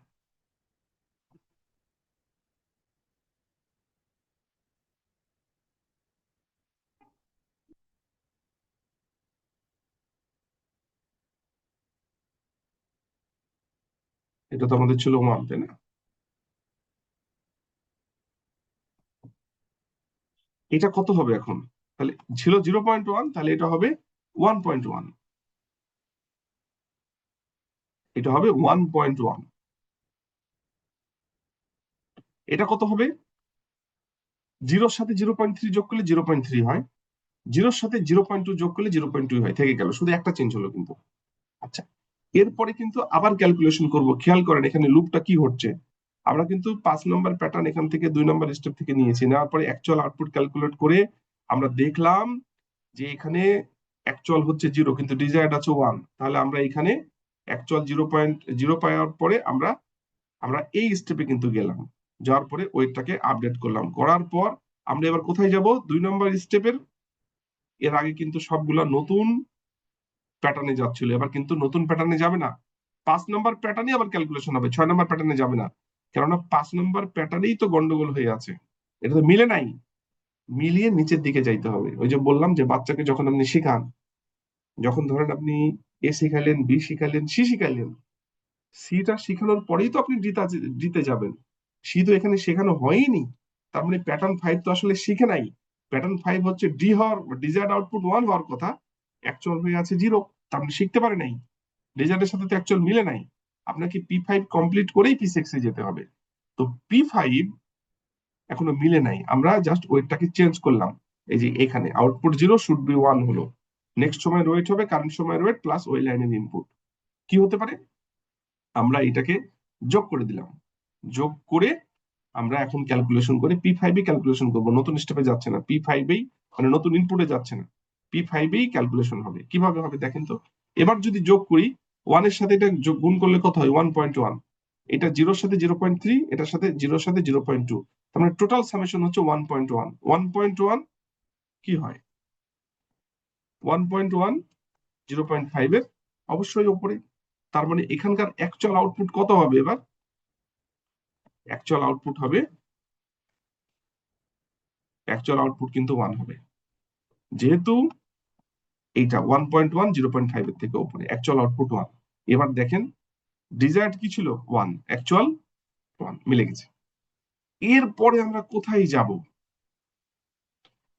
এটা তো আমাদের ছিল 1, তাই না? এটা কত হবে এখন? তাহলে ছিল 0.1, তাহলে এটা হবে 1.1, এটা হবে 1.1। এটা কত হবে? 0-র সাথে 0.3 যোগ করলে 0.3 হয়, 0-র সাথে 0.2 যোগ করলে 0.2 হয়, থেকে গেল, শুধু একটা চেঞ্জ হলো কিন্তু। আচ্ছা, এরপরে কিন্তু আবার ক্যালকুলেশন করব। খেয়াল করেন এখানে লুপটা কি ঘটছে। আমরা কিন্তু 5 নম্বর প্যাটার্ন এখান থেকে 2 নম্বর স্টেপ থেকে নিয়েছি, নেওয়ার পরে অ্যাকচুয়াল আউটপুট ক্যালকুলেট করে আমরা দেখলাম যে এখানে অ্যাকচুয়াল হচ্ছে 0 কিন্তু ডিজায়ার্ড আছে 1। তাহলে আমরা এখানে অ্যাকচুয়াল 0.0 পাওয়ার পরে আমরা আমরা এই স্টেপে কিন্তু গেলাম, যাওয়ার পরে ওয়েটটাকে আপডেট করলাম, করার পর আমরা এবার কোথায় যাব? 2 নম্বর স্টেপের। এর আগে কিন্তু সবগুলা নতুন প্যাটার্নে যাচ্ছিল, এবার কিন্তু নতুন প্যাটার্নে যাবে না, 5 নম্বর প্যাটার্নে আবার ক্যালকুলেশন হবে, 6 নম্বর প্যাটার্নে যাবে না। কেননা 5 নম্বর প্যাটার্নেই তো গন্ডগোল হয়ে আছে, এটা তো মিলে নাই। মিলিয়ে নিচের দিকে যাইতে হবে। ওই যে বললাম যে বাচ্চাকে যখন আপনি শেখান, যখন ধরেন আপনি এ শিখাইলেন, বি শিখাইলেন, সি শিখাইলেন, সিটা শিখানোর পরেই তো আপনি ডিতে যাবেন। সি তো এখানে শেখানো হয়নি, তার মানে প্যাটার্ন 5 তো আসলে শিখে নাই। প্যাটার্ন 5 হচ্ছে ডি হওয়ার, ডিজায়ার্ড আউটপুট 1 হওয়ার কথা, অ্যাকচুয়াল হয়ে আছে 0, তার মানে শিখতে পারে নাই, রেজাল্টের সাথে তো অ্যাকচুয়াল মিলে নাই। আপনাকে P5 কমপ্লিট করেই P6 এ যেতে হবে। তো P5 এখনো মিলে নাই, আমরা জাস্ট ওয়েটটাকে চেঞ্জ করলাম। এই যে এখানে আউটপুট 0 শুড বি 1 হলো, নেক্সট সময়ের ওয়েট হবে কারেন্ট সময়ের ওয়েট প্লাস ওই লাইনের ইনপুট। কি হতে পারে? আমরা এটাকে যোগ করে দিলাম, যোগ করে আমরা এখন ক্যালকুলেশন করে P5 এ ক্যালকুলেশন করব, নতুন স্টেপে যাচ্ছে না, P5 এই মানে নতুন ইনপুটে যাচ্ছে না, P5 এই ক্যালকুলেশন হবে। কিভাবে হবে দেখেন তো। এবার যদি যোগ করি, 1 এর সাথে এটা গুণ করলে কত হয়? 1.1। এটা 0-র সাথে 0.3, এটার সাথে 0-র সাথে 0.2, তার মানে টোটাল সামেশন হচ্ছে 1.1। 1.1 কি হয়? 1.1 0.5 এর অবশ্যই উপরে। তার মানে এখানকার অ্যাকচুয়াল আউটপুট কত হবে? এবার অ্যাকচুয়াল আউটপুট হবে, অ্যাকচুয়াল আউটপুট কিন্তু 1 হবে, যেহেতু এইটা 1.1 0.5 এর থেকে উপরে, অ্যাকচুয়াল আউটপুট 1। এবার দেখেন ডিজায়ার্ড কি ছিল? 1, অ্যাকচুয়াল 1, মিলে গেছে। এরপরে আমরা কোথায় যাব?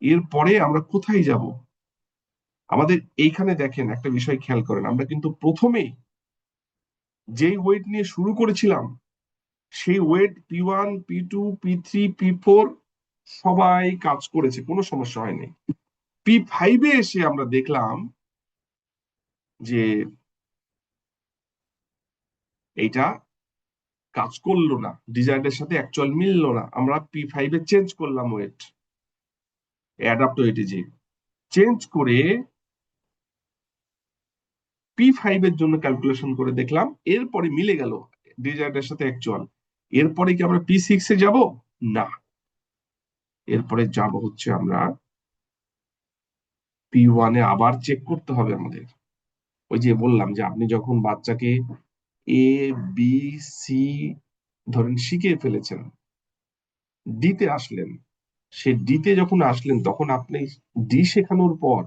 এরপরে আমরা কোথায় যাব? আমাদের এইখানে দেখেন একটা বিষয় খেয়াল করেন, আমরা কিন্তু প্রথমে যেই ওয়েট নিয়ে শুরু করেছিলাম, সেই wait P1 P2 P3 P4 সবাই কাজ করেছে, কোনো সমস্যা হয়নি। P5 এ এসে আমরা দেখলাম যে এইটা কাজ করলো না, ডিজায়ার্ডের সাথে অ্যাকচুয়াল মিললো না, আমরা P5 এ চেঞ্জ করলাম ওয়েট, অ্যাডাপ্ট ওয়েটে যে চেঞ্জ করে P5 এর জন্য ক্যালকুলেশন করে দেখলাম, এরপরে মিলে গেল ডিজায়ার্ডের সাথে অ্যাকচুয়াল। এরপরে কি আমরা P6 এ যাব? না, এরপরে যাব হচ্ছে আমরা P1 এ, আবার চেক করতে হবে আমাদের। ওই যে বললাম যে আপনি যখন বাচ্চাকে এ বি সি ধরেন শিখিয়ে ফেলেছেন, ডিতে আসলেন, সে ডিতে যখন আসলেন তখন আপনি ডি শেখানোর পর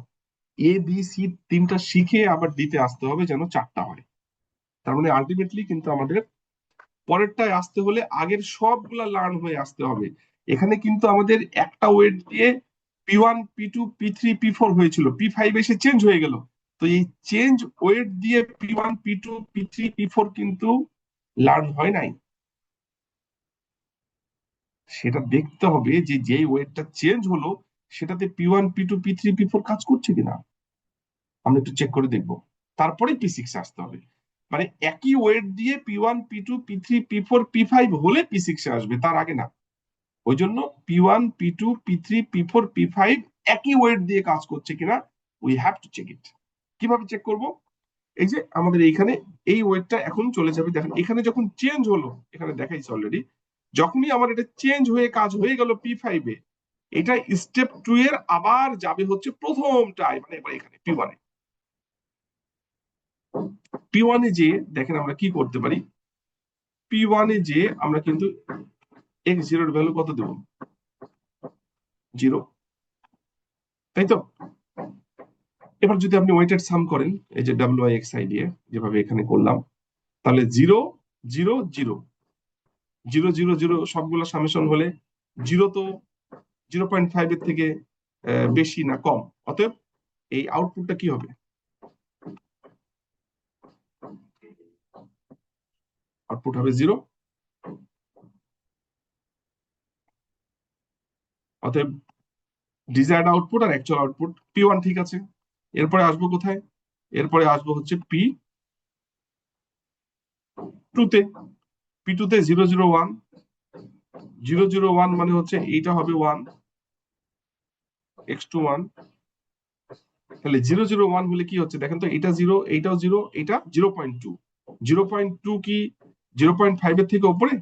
এ বি সি 3টা শিখে আবার ডিতে আসতে হবে, যেন 4টা হয়। তার মানে আলটিমেটলি কিন্তু আমাদের পরেরটায় আসতে হলে আগের সবগুলা লার্ন হয়ে আসতে হবে। এখানে কিন্তু আমাদের একটা ওয়েট দিয়ে P1 P2 P3 P4 হয়েছিল, P5 এসে চেঞ্জ হয়ে গেল। তো এই চেঞ্জ ওয়েট দিয়ে P1 P2 P3 P4 কিন্তু লার্ন হয় নাই। সেটা দেখতে হবে যে যেই ওয়েটটা চেঞ্জ হলো সেটাতে P1 P2 P3 P4 কাজ করছে কিনা, আমরা একটু চেক করে দেখবো, তারপরে P6 আসতে হবে। মানে একই ওয়েট দিয়ে P1 P2 P3 P4 P5 হলে P6 আসবে, তার আগে না। ওই জন্য P1 P2 P3 P4 P5 একই ওয়েট দিয়ে কাজ করছে কিনা, we have to check it. কিভাবে চেক করব? এই যে আমাদের এইখানে এই ওয়েটটা এখন চলে যাবে, দেখেন এখানে যখন চেঞ্জ হলো, এখানে দেখাইছে অলরেডি, যখনই আমার এটা চেঞ্জ হয়ে কাজ হয়ে গেল P5 এ, এটা স্টেপ 2 এর আবার যাবে হচ্ছে প্রথমটায়, মানে এবার এখানে P1 এ। P1 এ যে দেখেন আমরা কি করতে পারি, P1 এ যে আমরা কিন্তু x0 এর ভ্যালু কত দেব? 0, তাই তো? এবার যদি আপনি ওয়েটেড সাম করেন, এই যে WIXI দিয়ে যেভাবে এখানে করলাম, তাহলে 0 0 0 0 0 0 সবগুলো সামেশন হলে 0 তো 0.5 এর থেকে বেশি না কম, অতএব এই আউটপুটটা কি হবে? আউটপুট হবে 0। অতএব ডিজায়ার্ড আউটপুট আর অ্যাকচুয়াল আউটপুট P1 ঠিক আছে। এরপরে আসবো কোথায়? এরপরে আসবো হচ্ছে P2 তে। P2 তে 001, 001 মানে হচ্ছে এইটা হবে 1, x2 1। তাহলে 001 হলে কি হচ্ছে দেখেন তো, এটা 0, এইটাও 0, এটা 0.2। 0.2 কি 0.5 এর থেকে উপরে?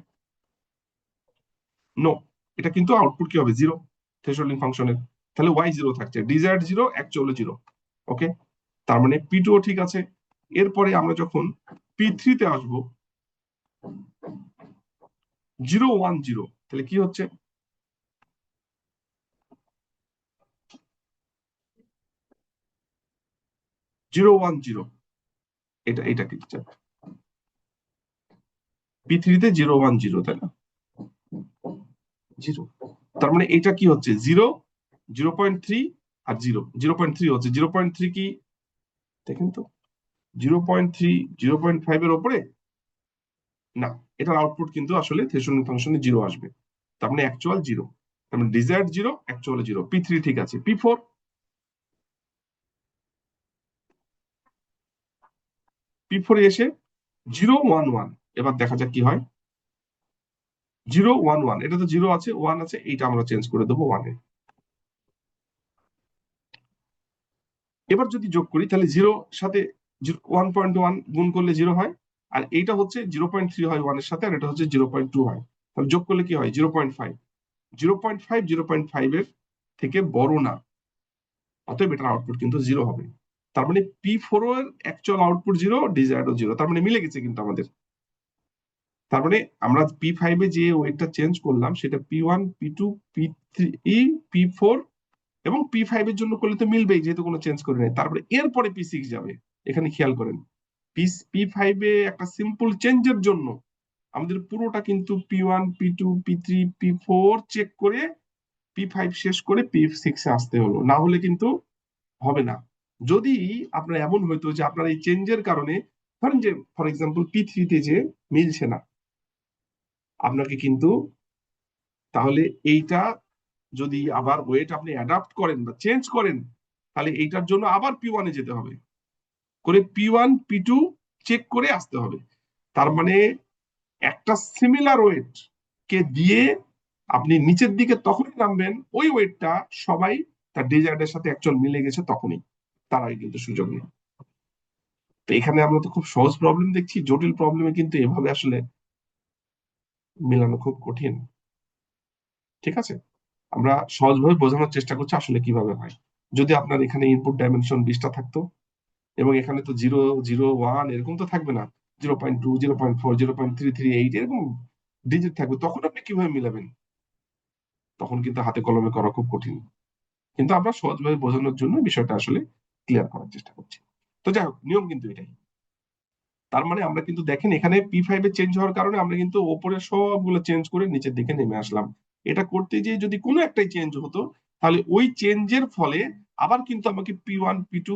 নো, এটা কিন্তু আউটপুট কি হবে? 0 থ্রেশহোল্ডিং ফাংশনের। তাহলে y 0 থাকছে, ডিজায়ার্ড 0, অ্যাকচুয়াল 0। ওকে, তার মানে P2 ও ঠিক আছে। এরপরে আমরা যখন P3 তে আসবো 010, তাহলে কি হচ্ছে? 010, এটা কি P3 তে 010, তাই না? 0, তার মানে এটা কি হচ্ছে? 0, 0.3 আর 0, 0.3 হচ্ছে। 0.3 কি দেখেন তো, 0.3 0.5 এর উপরে না, এটার আউটপুট কিন্তু আসলে থ্রেশহোল্ডিং ফাংশনে 0 আসবে। তার মানে অ্যাকচুয়াল 0, তার মানে ডিজায়ার্ড 0, অ্যাকচুয়াল 0। P3 ঠিক আছে। P4 এ এসে 011, এবার দেখা যাক কি হয়। 011, এটা তো 0 আছে, 1 আছে, এইটা আমরা চেঞ্জ করে দেবো 1 এ। এবার যদি যোগ করি তাহলে 0 সাথে 1.1 গুণ করলে 0 হয়, আর এইটা হচ্ছে 0.3 হয় 1 এর সাথে, আর এটা হচ্ছে 0.2 হয়। তাহলে যোগ করলে কি হয়? 0.5। 0.5 0.5 এর থেকে বড় না, অতএব এটার আউটপুট কিন্তু 0 হবে। তার মানে P4 এর অ্যাকচুয়াল আউটপুট 0, ডিজায়ার্ড 0, তার মানে মিলে গেছে কিন্তু আমাদের। তার মানে আমরা P5 এ যে ওয়েটটা চেঞ্জ করলাম সেটা P1 P2 P3 P4 এবং P5 এর জন্য করলে তো মিলবেই, যেহেতু কোনো চেঞ্জ করে নেই। তারপরে এরপরে P6 যাবে। এখানে খেয়াল করেন, P5 এ একটা সিম্পল চেঞ্জের জন্য আমাদের পুরোটা কিন্তু P1 P2 P3 P4 check করে P5 শেষ করে P6 এ আসতে হলো, না হলে কিন্তু হবে না। যদি আপনার এমন হইতো যে আপনার এই চেঞ্জের কারণে, ধরেন যে ফর এক্সাম্পল P3 তে যে মিলছে না, আপনাকে কিন্তু তাহলে এইটা যদি আবার ওয়েট আপনি অ্যাডাপ্ট করেন বা চেঞ্জ করেন, তাহলে এইটার জন্য আবার P1 এ যেতে হবে, করে P1 P2 চেক করে আসতে হবে। তার মানে একটা সিমিলার ওয়েট কে দিয়ে আপনি নিচের দিকে তখনই নামবেন ওই ওয়েটটা সবাই তার ডিজায়ার্ডের সাথে অ্যাকচুয়াল মিলে গেছে তখনই, তার আগে কিন্তু সুযোগ নেই। তো এখানে আমরা তো খুব সহজ প্রবলেম দেখছি, জটিল প্রবলেমে কিন্তু এভাবে আসলে মেলানো খুব কঠিন। ঠিক আছে, আমরা সহজভাবে বোঝানোর চেষ্টা করছি আসলে কিভাবে হয়। যদি আপনার এখানে ইনপুট ডাইমেনশন 20টা থাকতো, এবং এখানে তো 0 0 1 এরকম তো থাকবে না, 0.2 0.4 0.338 এরকম ডিজিট থাকবে, তখন আপনি কিভাবে মিলাবেন? তখন কিন্তু হাতে কলমে করা খুব কঠিন। কিন্তু আমরা সহজভাবে বোঝানোর জন্য বিষয়টা আসলে ক্লিয়ার করার চেষ্টা করছি। তো যাই হোক, নিয়ম কিন্তু এটাই। তার মানে আমরা কিন্তু দেখেন এখানে P5 এ চেঞ্জ হওয়ার কারণে আমরা কিন্তু ওপরের সবগুলো চেঞ্জ করে নিচের দিকে নেমে আসলাম। এটা করতে গিয়ে যদি কোনো একটাই চেঞ্জ হতো, তাহলে ওই চেঞ্জের ফলে আবার কিন্তু আমাকে P1 P2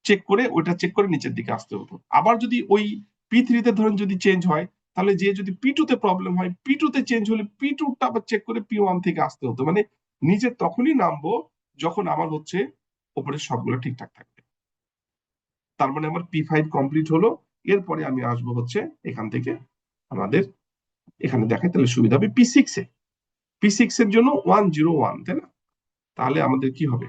চেক করে ওইটা চেক করে নিচের দিকে আসতে হতো। আবার যদি ওই P3 তে ধরেন যদি চেঞ্জ হয়, তাহলে যে যদি P2 তে প্রবলেম হয়, P2 তে চেঞ্জ হলে P2 টা আবার চেক করে P1 থেকে আসতে হতো। মানে নিচে তখনই নামবো যখন আমার হচ্ছে ওপরের সবগুলো ঠিকঠাক থাকবে। তার মানে আমার P5 কমপ্লিট হলো। এরপরে আমি আসবো হচ্ছে এখান থেকে আমাদের এখানে দেখাই, তাহলে সুবিধা হবে P6 এ। P6 এর জন্য 101, তাই না? তাহলে আমাদের কি হবে?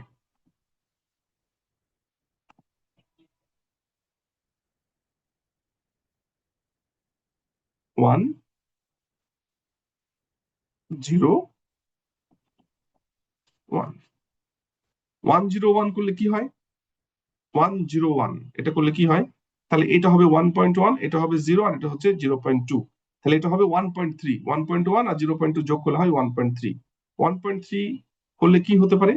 101, 101 করলে কি হয়? 101 এটা করলে কি হয়? তাহলে এটা হবে 1.1, এটা হবে 0, আর এটা হচ্ছে 0.2। তাহলে এটা হবে 1.3, 1.1 আর 0.2 যোগ করলে হয় 1.3। 1.3 করলে কি হতে পারে?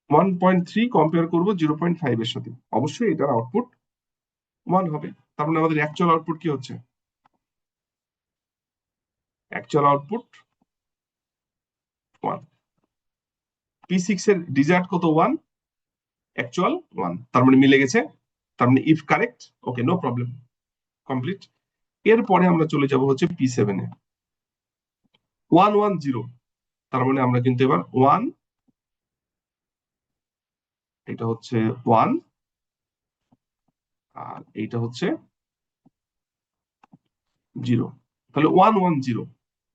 1.3 কম্পেয়ার করবো 0.5 এর সাথে, অবশ্যই এটার আউটপুট 1 হবে। তার মানে আমাদের অ্যাকচুয়াল আউটপুট কি হচ্ছে? Actual output 1। P6 এর ডিজায়ার্ড কত? 1, অ্যাকচুয়াল 1, তার মানে মিলে গেছে। তার মানে if correct, okay, no problem, complete. এরপরে আমরা চলে যাব হচ্ছে P7 এ, 1 1 0, তার মানে আমরা কিন্তু এবার 1, এটা হচ্ছে 1, আর এইটা হচ্ছে 0। তাহলে 1 1 0,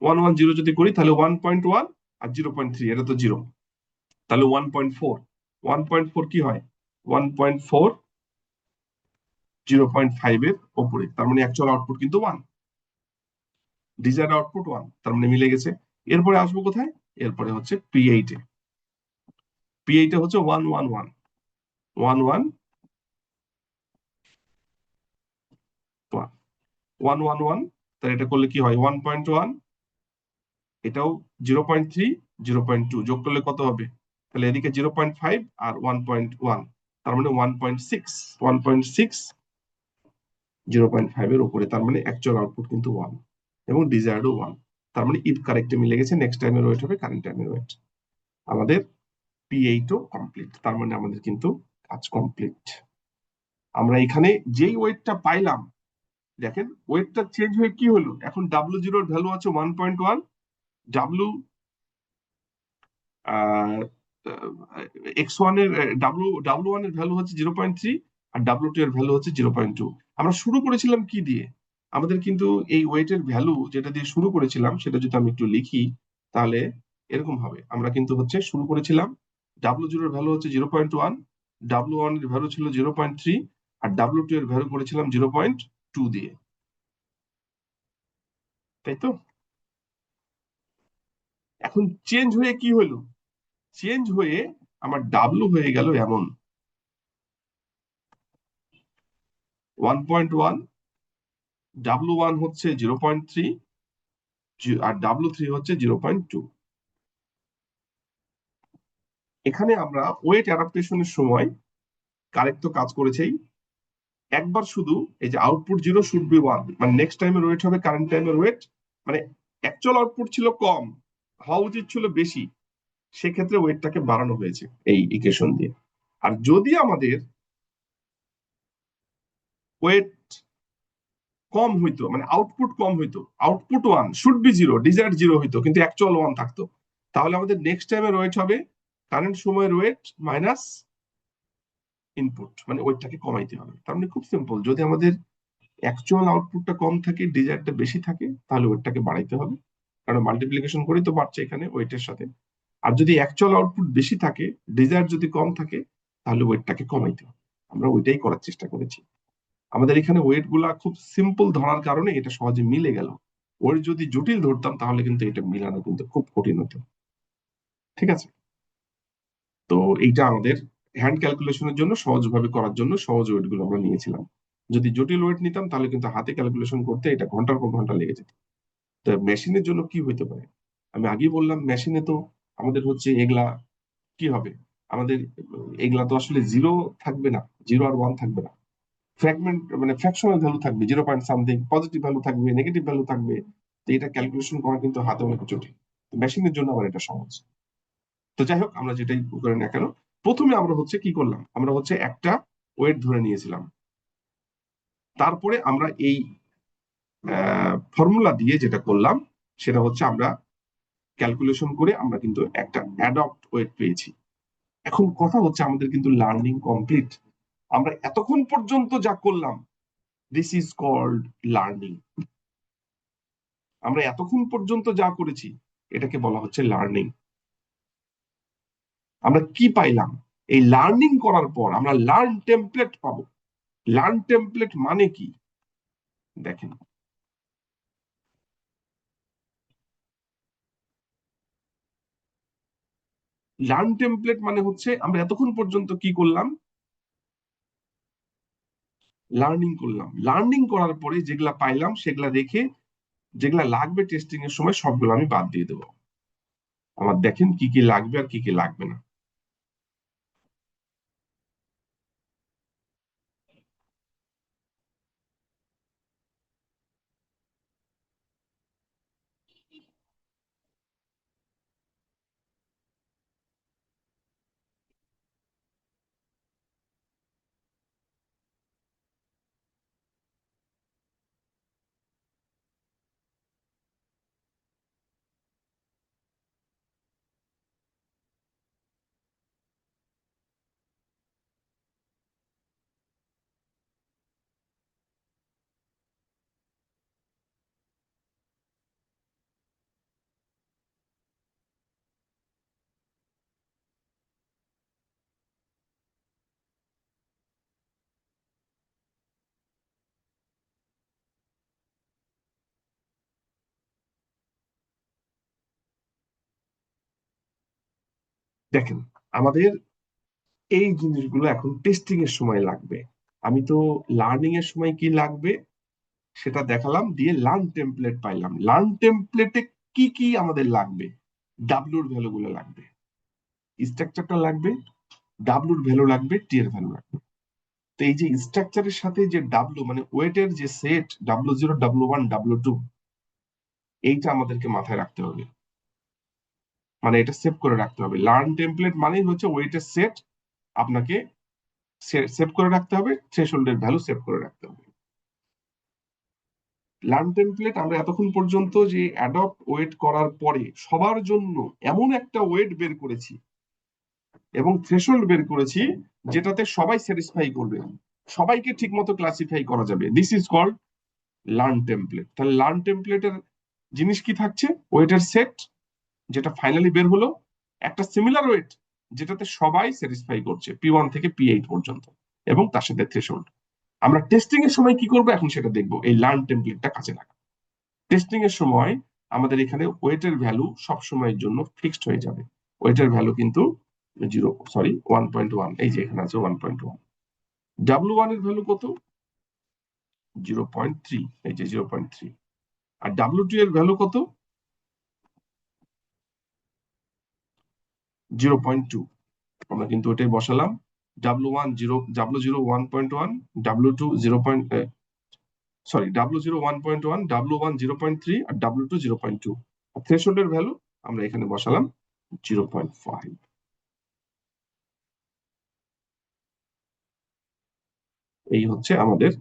1 1 0 যদি করি তাহলে 1.1 আর 0.3, এটা তো 0, তাহলে 1.4, 1.4 কি হয়? 1.4 0.5 এর উপরে, তার মানে অ্যাকচুয়াল আউটপুট কিন্তু 1, ডিজায়ার্ড আউটপুট 1, তার মানে মিলে গেছে। এরপরে আসবো কোথায়? এরপরে হচ্ছে P8 এ, P8 এ হচ্ছে 1 1 1, 1 1 1, 1 1 1, তাহলে এটা করলে কি হয়? 1.1, এটাও 0.3, 0.2 যোগ করলে কত হবে? তাহলে এদিকে 0.5 আর 1.1, তার মানে 1.6, 1.6 0.5 এর উপরে, তার মানে অ্যাকচুয়াল আউটপুট কিন্তু 1 এবং ডিজায়ার্ডও 1, তার মানে ইফ কারেক্টে মিলে গেছে। নেক্সট টাইমের ওয়েট হবে কারেন্ট টাইমের ওয়েট। আমাদের P8 ও কমপ্লিট, তার মানে আমাদের কিন্তু কাজ কমপ্লিট। আমরা এখানে যেই ওয়েটটা পাইলাম, দেখেন ওয়েটটা চেঞ্জ হয়ে কি হলো, এখন W0 এর ভ্যালু আছে 1.1, ডাব্লিউ X1 এর W1 এর ভ্যালু হচ্ছে 0.3, আর W2 এর ভ্যালু হচ্ছে 0.2। আমরা শুরু করেছিলাম কি দিয়ে? আমাদের কিন্তু এই ওয়েটের ভ্যালু যেটা দিয়ে শুরু করেছিলাম সেটা যদি আমি একটু লিখি, তাহলে এরকম হবে। আমরা কিন্তু হচ্ছে শুরু করেছিলাম W0 এর ভ্যালু হচ্ছে 0.1, W1 এর ভ্যালু ছিল 0.3, আর W2 এর ভ্যালু করেছিলাম 0.2 দিয়ে, তাই তো? এখন চেঞ্জ হয়ে কি হলো? চেঞ্জ হয়ে আমার ডাব্লু হয়ে গেল এমন 1.1, W1 হচ্ছে 0.3, আর W3 হচ্ছে 0.2। এখানে আমরা ওয়েট অ্যাডাপ্টেশনের সময় কারেক্ট তো কাজ করেছেই, একবার শুধু এই যে আউটপুট 0 শুড বি 1, মানে নেক্সট টাইমের ওয়েট হবে কারেন্ট টাইমের ওয়েট, মানে অ্যাকচুয়াল আউটপুট ছিল কম, হওয়া উচিত ছিল বেশি, সেক্ষেত্রে ওয়েটটাকে বাড়ানো হয়েছে এই ইকুয়েশন দিয়ে। আর যদি আমাদের ওয়েট কম হইতো, মানে আউটপুট কম হইতো, আউটপুট 1 শুড বি 0, ডিজায়ার্ড 0 হইতো কিন্তু অ্যাকচুয়াল 1 থাকতো, তাহলে আমাদের নেক্সট টাইমের ওয়েট হবে কারেন্ট সময়ের ওয়েট মাইনাস ইনপুট, মানে ওয়েটটাকে কমাইতে হবে। তার মানে খুব সিম্পল, যদি আমাদের অ্যাকচুয়াল আউটপুটটা কম থাকে, ডিজায়ারটা বেশি থাকে, তাহলে ওয়েটটাকে বাড়াইতে হবে, কারণ মাল্টিপ্লিকেশন করেই তো বাড়ছে এখানে ওয়েটের সাথে। আর যদি অ্যাকচুয়াল আউটপুট বেশি থাকে, ডিজায়ার যদি কম থাকে, তাহলে ওয়েটটাকে কমাইতে হবে। আমরা ওইটাই করার চেষ্টা করেছি। আমাদের এখানে ওয়েট গুলা খুব সিম্পল ধরার কারণে এটা সহজে মিলে গেল। ওর যদি জটিল ধরতাম তাহলে কিন্তু এটা মিলানো কিন্তু খুব কঠিন হতো। ঠিক আছে? তো এইটা আমাদের হ্যান্ড ক্যালকুলেশনের জন্য সহজভাবে করার জন্য সহজ ওয়েট গুলো আমরা নিয়েছিলাম। যদি জটিল ওয়েট নিতাম তাহলে কিন্তু হাতে ক্যালকুলেশন করতে এটা ঘন্টার পর ঘন্টা লেগে যেত। তো মেশিনের জন্য কি হইতে পারে? আমি আগেই বললাম মেশিনে তো আমাদের হচ্ছে এগুলা কি হবে, আমাদের এগুলা তো আসলে জিরো থাকবে না, জিরো আর ওয়ান থাকবে না, ফ্র্যাগমেন্ট মানে ফ্র্যাকশনাল ভ্যালু থাকবে, 0 পয়েন্ট সামথিং, পজিটিভ ভ্যালু থাকবে, নেগেটিভ ভ্যালু থাকবে। তো এটা ক্যালকুলেশন করা কিন্তু হাতে অনেক জটিল, মেশিনের জন্য আবার এটা সহজ। তো যাই হোক, আমরা যেটাই করি না কেন, প্রথমে আমরা হচ্ছে কি করলাম, আমরা হচ্ছে একটা ওয়েট ধরে নিয়েছিলাম, তারপরে আমরা এই ফর্মুলা দিয়ে যেটা করলাম সেটা হচ্ছে আমরা ক্যালকুলেশন করে আমরা কিন্তু একটা অ্যাডপ্ট ওয়েট পেয়েছি। এখন কথা হচ্ছে আমাদের কিন্তু লার্নিং কমপ্লিট। আমরা এতক্ষণ পর্যন্ত যা করলাম, দিস ইজ কল্ড লার্নিং। আমরা এতক্ষণ পর্যন্ত যা করেছি এটাকে বলা হচ্ছে লার্নিং। আমরা কি পাইলাম? এই লার্নিং করার পর আমরা লার্ন টেমপ্লেট পাবো। লার্ন টেমপ্লেট মানে কি? দেখেন, লার্ন টেমপ্লেট মানে হচ্ছে আমরা এতক্ষণ পর্যন্ত কি করলাম, লার্নিং করলাম। লার্নিং করার পরে যেগুলা পাইলাম সেগুলা রেখে যেগুলা লাগবে টেস্টিং এর সময় সবগুলো আমি বাদ দিয়ে দেবো। আমার দেখেন কি কি লাগবে আর কি কি লাগবে না। দেখেন, আমাদের এই জিনিসগুলো এখন টেস্টিং এর সময় লাগবে। আমি তো লার্নিং এর সময় কি লাগবে সেটা দেখালাম, দিয়ে লার্ন টেমপ্লেট পাইলাম। লার্ন টেমপ্লেটে কি কি আমাদের লাগবে? ডাব্লুর ভ্যালু গুলো লাগবে, স্ট্রাকচারটা লাগবে, ডাব্লুর ভ্যালু লাগবে, টি এর ভ্যালু লাগবে। তো এই যে স্ট্রাকচারের সাথে যে ডাব্লু মানে ওয়েটের যে সেট, ডাব্লু 0, ডাব্লু 1, ডাব্লু 2, এইটা আমাদেরকে মাথায় রাখতে হবে, মানে এটা সেভ করে রাখতে হবে। লার্ন টেমপ্লেট মানেই হচ্ছে ওয়েটের সেট, আপনাকে সেভ করে রাখতে হবে, থ্রেশহোল্ডের ভ্যালু সেভ করে রাখতে হবে। লার্ন টেমপ্লেট আমরা এতক্ষণ পর্যন্ত যে অ্যাডপ্ট ওয়েট করার পরে সবার জন্য এমন একটা ওয়েট বের করেছি এবং থ্রেশহোল্ড বের করেছি যেটাতে সবাই স্যাটিসফাই করবে, সবাইকে ঠিক মতো ক্লাসিফাই করা যাবে। This is called learn template. তাহলে লার্ন টেমপ্লেটের জিনিস কি থাকছে? ওয়েটের সেট যেটা ফাইনালি বের হলো, একটা সিমিলার ওয়েট যেটাতে সবাই স্যাটিসফাই করছে P1 থেকে P8 পর্যন্ত, এবং তার সাথে থ্রেশহোল্ড। আমরা টেস্টিং এর সময় কি করবো এখন সেটা দেখবো, এই লার্ন টেমপ্লেটটা কাজে লাগবে। টেস্টিং এর সময় আমাদের এখানে ওয়েটের ভ্যালু সব সময়ের জন্য ফিক্সড হয়ে যাবে। ওয়েটের ভ্যালু কিন্তু 1.1, এই যে এখানে আছে 1.1। ডাব্লু 1 এর ভ্যালু কত? 0.3, এই যে 0.3। আর ডাব্লু 2 এর ভ্যালু কত? 0.2। আমরা কিন্তু ওটাই বসালাম। ডাব্লু 0 1.1, ডাব্লু 2 ডাব্লু 0 1.1, ডাব্লু 1 0.3, আর ডাব্লু 2 0.2। থ্রেশহোল্ডের ভ্যালু আমরা এখানে বসালাম 0.5। এই হচ্ছে আমাদের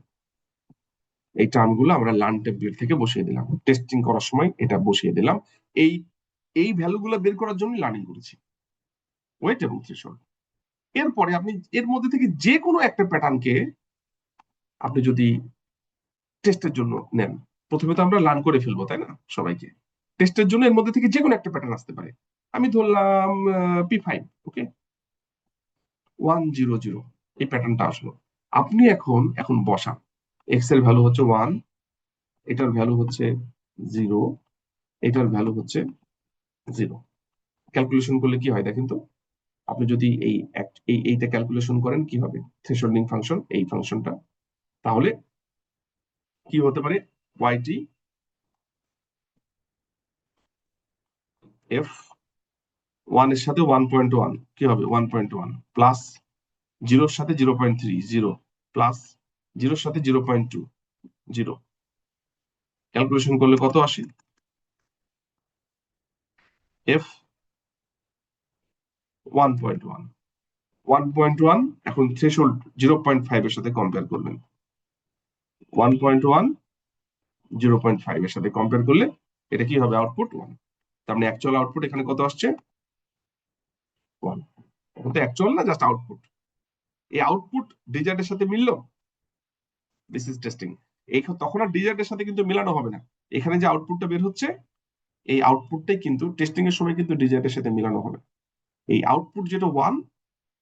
এই টার্মগুলো আমরা লার্ন টেমপ্লেট থেকে বসিয়ে দিলাম, টেস্টিং করার সময় এটা বসিয়ে দিলাম। এই এই ভ্যালুগুলো বের করার জন্য লার্নিং করেছি, ওয়েট এবং থ্রেশহোল্ড। এরপরে আপনি এর মধ্যে থেকে যে কোনো একটা প্যাটার্নকে আপনি যদি টেস্টের জন্য নেন, প্রথমে তো আমরা লার্ন করে ফেলবো তাই না সবাইকে। টেস্টের জন্য এর মধ্যে থেকে যে কোনো একটা প্যাটার্ন আসতে পারে। আমি ধরলাম P5, ওকে, 100, এই প্যাটার্নটা আসলো। আপনি এখন এখন বসান, এক্স এর ভ্যালু হচ্ছে 1, এটার ভ্যালু হচ্ছে 0, এটার ভ্যালু হচ্ছে 0। ক্যালকুলেশন করলে কি হয় দেখেন তো। আপনি যদি এইটা ক্যালকুলেশন করেন কি হবে, থ্রেশহোল্ডিং ফাংশন, এই ফাংশনটা, তাহলে কি হতে পারে? ওয়াইটি এফ 1 এর সাথে 1.1 কি হবে? 1.1 প্লাস 0-র সাথে 0.3, 0 প্লাস 0-র সাথে 0.2, 0। ক্যালকুলেশন করলে কত আসে? এফ 1.1, 1.1। এখন থ্রেশহোল্ড 0.5 এর সাথে কম্পেয়ার করবেন, 1.1 0.5 এর সাথে কম্পেয়ার করলে এটা কি হবে? আউটপুট 1। তার মানে অ্যাকচুয়াল আউটপুট এখানে কত আসছে? 1। এখন তো অ্যাকচুয়াল না, জাস্ট আউটপুট। এই আউটপুট ডিজার্টের সাথে মিললো, দিস ইজ টেস্টিং। এই তখন আর ডিজার্টের সাথে কিন্তু মেলানো হবে না। এখানে যে আউটপুটটা বের হচ্ছে, এই আউটপুটটাই কিন্তু টেস্টিং এর সময় কিন্তু ডিজার্টের সাথে মেলানো হবে। এই আউটপুট যেটা 1,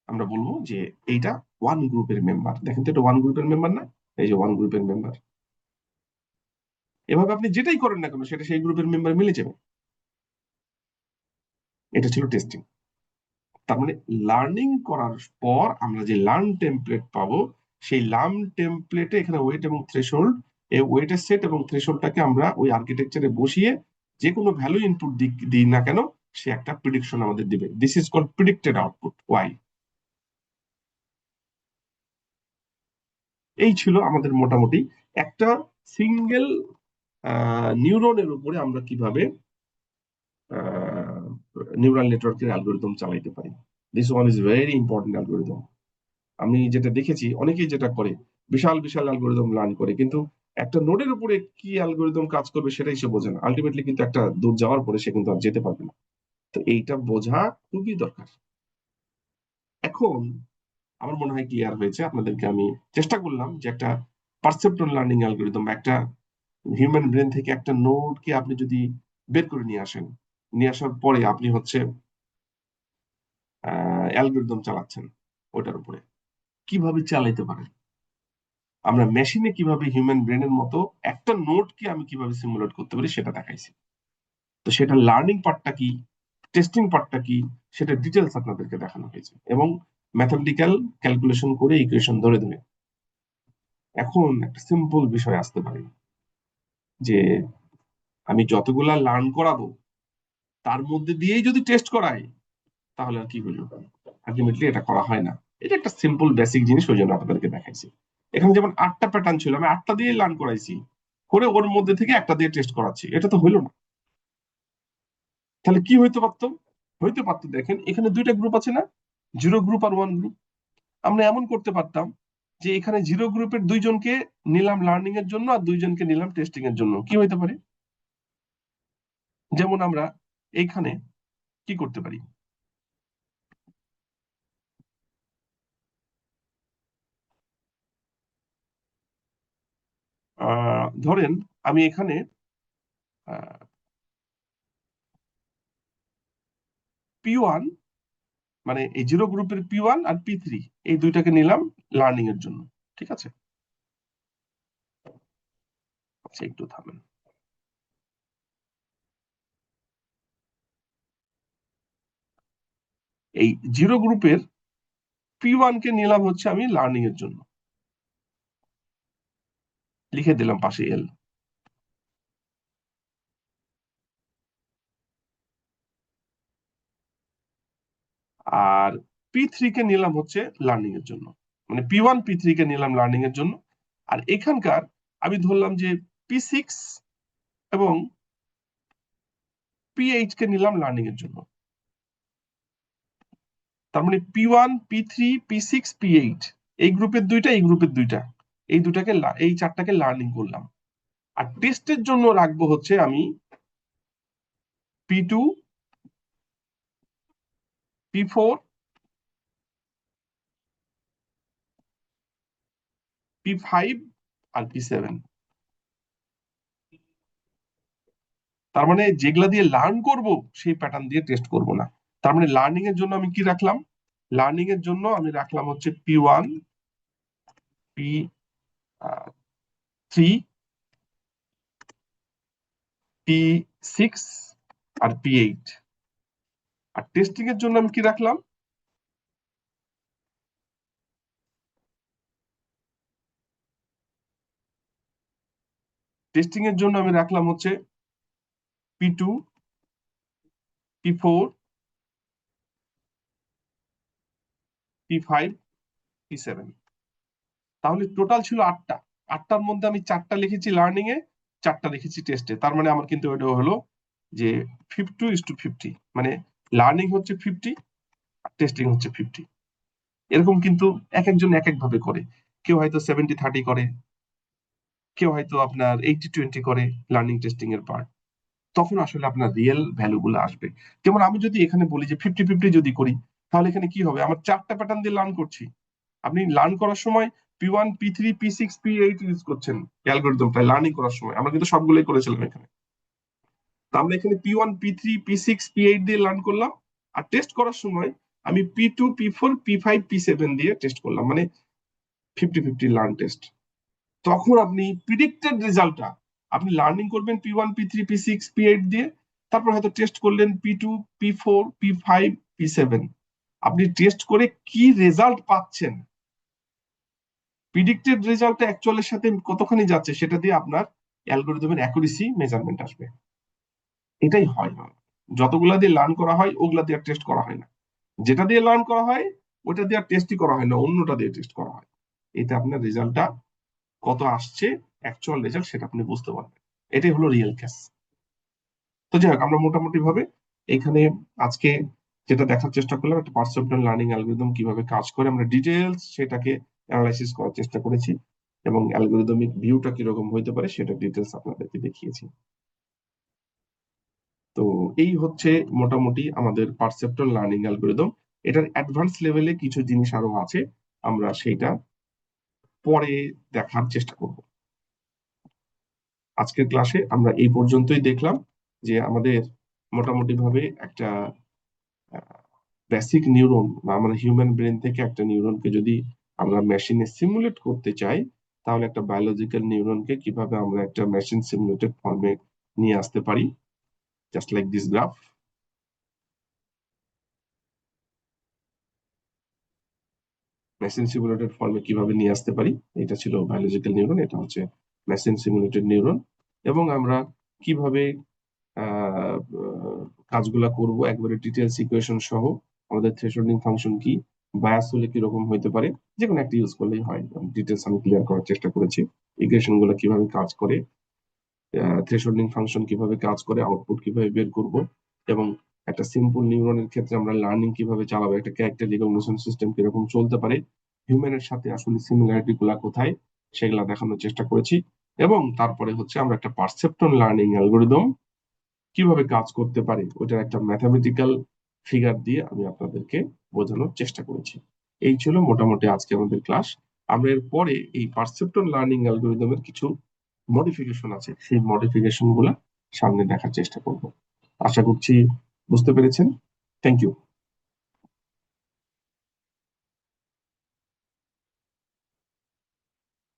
আমরা বলবো যে এইটা 1 গ্রুপের মেম্বার। দেখেন তো এটা 1 গ্রুপের মেম্বার না? এই যে 1 গ্রুপের মেম্বার। এভাবে আপনি যেটাই করেন না কেন সেটা সেই গ্রুপের মেম্বার মিলে যাবে। এটা ছিল টেস্টিং। তার মানে লার্নিং করার পর আমরা যে লার্ন টেমপ্লেট পাবো, সেই লার্ন টেমপ্লেটে এখানে ওয়েট এবং থ্রেশহোল্ড, এই ওয়েটের সেট এবং থ্রেশহোল্ডটাকে আমরা ওই আর্কিটেকচারে বসিয়ে যে কোনো ভ্যালু ইনপুট দিই না কেন, সে একটা প্রিডিকশন আমাদের দিবে। This is called predicted output, Y. এই ছিল আমাদের মোটামুটি একটা সিঙ্গেল নিউরনের উপরে আমরা কিভাবে নিউরাল নেটওয়ার্কের অ্যালগোরিদম চালাইতে পারি। This one is very important algorithm. আমি যেটা দেখেছি অনেকেই যেটা করে, বিশাল বিশাল অ্যালগোরিদম লার্ন করে, কিন্তু একটা নোডের উপরে কি অ্যালগোরিদম কাজ করবে সেটাই সে বোঝে না। আলটিমেটলি কিন্তু একটা দূর যাওয়ার পরে সে কিন্তু আর যেতে পারবে না। তো এইটা বোঝা খুবই দরকার। এখন আমার মনে হয় ক্লিয়ার হয়েছে আপনাদেরকে। আমি চেষ্টা করলাম যে একটা পারসেপ্ট্রন লার্নিং অ্যালগোরিদম, একটা হিউম্যান ব্রেন থেকে একটা নোডকে আপনি যদি বের করে নিয়ে আসেন, নিয়ে আসার পরে আপনি হচ্ছে অ্যালগোরিদম চালাচ্ছেন, ওটার উপরে কিভাবে চালাইতে পারেন, আমরা মেশিনে কিভাবে হিউম্যান ব্রেনের মতো একটা নোডকে আমি কিভাবে সিমুলেট করতে পারি সেটা দেখাইছি। তো সেটা লার্নিং পার্টটা কি, টেস্টিং পার্টটা কি সেটা ডিটেলস আপনাদেরকে দেখানো হয়েছে, এবং ম্যাথমেটিক্যাল ক্যালকুলেশন করে ইকুয়েশন ধরে ধরে। এখন একটা সিম্পল বিষয় আসতে পারে যে আমি যতগুলা লার্ন করাবো তার মধ্যে দিয়েই যদি টেস্ট করাই তাহলে আর কি হলো? আলটিমেটলি এটা করা হয় না। এটা একটা সিম্পল বেসিক জিনিস, ওই জন্য আপনাদেরকে দেখাইছি। এখানে যেমন 8টা প্যাটার্ন ছিল, আমি 8টা দিয়ে লার্ন করাইছি, করে ওর মধ্যে থেকে একটা দিয়ে টেস্ট করাচ্ছি, এটা তো হইলো না। তাহলে কি হইতে পারতো? হইতে পারতো, দেখেন এখানে দুইটা গ্রুপ আছে না, জিরো গ্রুপ আর ওয়ান গ্রুপ। আমরা এমন করতে পারতাম যে এখানে জিরো গ্রুপের দুইজনকে নিলাম লার্নিং এর জন্য আর দুইজনকে নিলাম টেস্টিং এর জন্য। কি হইতে পারে? যেমন আমরা এইখানে কি করতে পারি, ধরেন আমি এখানে P1, মানে এই জিরো গ্রুপের P1 আর P3, এই দুইটাকে নিলাম লার্নিং এর জন্য। ঠিক আছে, আচ্ছা একটু থামেন। এই জিরো গ্রুপের P1 কে নিলাম হচ্ছে আমি লার্নিং এর জন্য, লিখে দিলাম পাশে এল। আর P3 কে নিলাম হচ্ছে লার্নিং এর জন্য, মানে P1 P3 কে নিলাম লার্নিং এর জন্য। আর এখানকার আমি ধরলাম যে P6 এবং P8 কে নিলাম লার্নিং এর জন্য। তার মানে P1 P3 P6 P8, এই গ্রুপের দুইটা, এই গ্রুপের দুইটা, এই দুটাকে এই চারটাকে লার্নিং করলাম। আর টেস্টের জন্য রাখবো হচ্ছে আমি P2 P4 P5 আর P7। তার মানে যেগুলা দিয়ে লার্ন করব সেই প্যাটার্ন দিয়ে টেস্ট করব না। তার মানে লার্নিং এর জন্য আমি কি রাখলাম? লার্নিং এর জন্য আমি রাখলাম হচ্ছে P1 P3 P6 আর P8। আর টেস্টিং এর জন্য আমি কি রাখলাম? টেস্টিং এর জন্য আমি রাখলাম হচ্ছে P2 P4 P5 P7। তাহলে টোটাল ছিল 8টা। 8টার মধ্যে আমি 4টা লিখেছি লার্নিং এ, 4টা লিখেছি টেস্টে। তার মানে আমার কিন্তু ওটা হলো যে 50:50, মানে লার্নিং হচ্ছে 50 আর টেস্টিং হচ্ছে 50। এরকম কিন্তু এক একজন এক এক ভাবে করে। কেউ হয়তো 70-30 করে, কেউ হয়তো আপনার 80-20 করে লার্নিং টেস্টিং এর পার্ট। তখন আসলে আপনার রিয়েল ভ্যালু গুলো আসবে। যেমন আমি যদি এখানে বলি যে 50-50 যদি করি, তাহলে এখানে কি হবে? আমার 4টা প্যাটার্ন দিয়ে লার্ন করছি। আপনি লার্ন করার সময় P1 P3 P6 P8 use করছেন অ্যালগরিদমটা লার্নিং করার সময়। আমরা কিন্তু সবগুলোই করেছিলাম এখানে। তো আমরা এখানে P1 P3 P6 P8 দিয়ে লার্ন করলাম। আর টেস্ট করার সময় আমি P2 P4 P5 P7 দিয়ে টেস্ট করলাম, মানে 50-50 লার্ন টেস্ট। তখন আপনি প্রিডিক্টেড রেজাল্টটা আপনি লার্নিং করবেন P1 P3 P6 P8 দিয়ে, তারপর হয়তো টেস্ট করলেন P2 P4 P5 P7। আপনি টেস্ট করে কি রেজাল্ট পাচ্ছেন, প্রিডিক্টেড রেজাল্টটা অ্যাকচুয়ালের সাথে কতখানি যাচ্ছে, সেটা দিয়ে আপনার অ্যালগরিদমের অ্যাকুরেসি মেজারমেন্ট আসবে। এটাই হয় না। যতগুলা দিয়ে লার্ন করা হয় ওগুলা দিয়ে টেস্ট করা হয় না। যেটা দিয়ে লার্ন করা হয় ওটা দিয়ে টেস্টই করা হয় না, অন্যটা দিয়ে টেস্ট করা হয়। এতে আপনার রেজাল্টটা কত আসছে, অ্যাকচুয়াল রেজাল্ট, সেটা আপনি বুঝতে পারবেন। এটাই হলো রিয়েল কেস। তো যাই হোক, আমরা মোটামুটি ভাবে এখানে আজকে যেটা দেখার চেষ্টা করলাম, একটা পারসেপটুয়াল লার্নিং অ্যালগরিদম কিভাবে কাজ করে, আমরা ডিটেলস সেটাকে অ্যানালাইসিস করার চেষ্টা করেছি, এবং অ্যালগরিদমিক ভিউটা কিরকম হইতে পারে সেটা ডিটেলস আপনাদেরকে দেখিয়েছি। তো এই হচ্ছে মোটামুটি আমাদের পারসেপটুয়াল লার্নিং অ্যালগরিদম। এটার অ্যাডভান্স লেভেলে কিছু জিনিস আরো আছে, আমরা সেটা পরে দেখার চেষ্টা করব। আজকের ক্লাসে আমরা এই পর্যন্তই দেখলাম যে আমাদের মোটামুটি ভাবে একটা বেসিক নিউরন বা আমরা হিউম্যান ব্রেন থেকে একটা নিউরনকে যদি আমরা মেশিনে সিমুলেট করতে চাই, তাহলে একটা বায়োলজিক্যাল নিউরনকে কিভাবে আমরা একটা মেশিন সিমুলেটেড ফর্মে নিয়ে আসতে পারি, just like this graph. Machine simulated ফর্মে কিভাবে নিয়ে আসতে পারি। এটা ছিল বায়োলজিক্যাল নিউরন, এটা হচ্ছে মেশিন সিমুলেটেড নিউরন। এবং আমরা কিভাবে আহ, আহ, কাজগুলা করব একবারে ডিটেলস ইকুয়েশন সহ, আমাদের থ্রেশহোল্ডিং ফাংশন কি, বায়াস হলে কিরকম হইতে পারে, যে কোনো একটা ইউজ করলেই হয়। ডিটেলস আমি ক্লিয়ার করার চেষ্টা করেছি, ইকুয়েশন গুলো কিভাবে কাজ করে, থ্রেশহোল্ডিং ফাংশন কিভাবে কাজ করে, আউটপুট কিভাবে বের করব, এবং একটা সিম্পল নিউরনের ক্ষেত্রে আমরা লার্নিং কিভাবে চালাবো, একটা ক্যারেক্টার রিকগনিশন সিস্টেম কিরকম চলতে পারে, হিউম্যানের সাথে আসলে সিমিলারিটি গুলা কোথায়, সেগুলা দেখানোর চেষ্টা করেছি। এবং তারপরে হচ্ছে আমরা একটা পারসেপ্ট্রন লার্নিং অ্যালগোরিদম কিভাবে কাজ করতে পারে ওইটার একটা ম্যাথামেটিক্যাল ফিগার দিয়ে আমি আপনাদেরকে বোঝানোর চেষ্টা করেছি। এই ছিল মোটামুটি আজকে আমাদের ক্লাস। আমরা এর পরে এই পারসেপ্ট্রন লার্নিং অ্যালগোরিদমের কিছু মডিফিকেশন আছে, সেই মডিফিকেশন গুলা সামনে দেখার চেষ্টা করব। আশা করছি বুঝতে পেরেছেন। Thank you.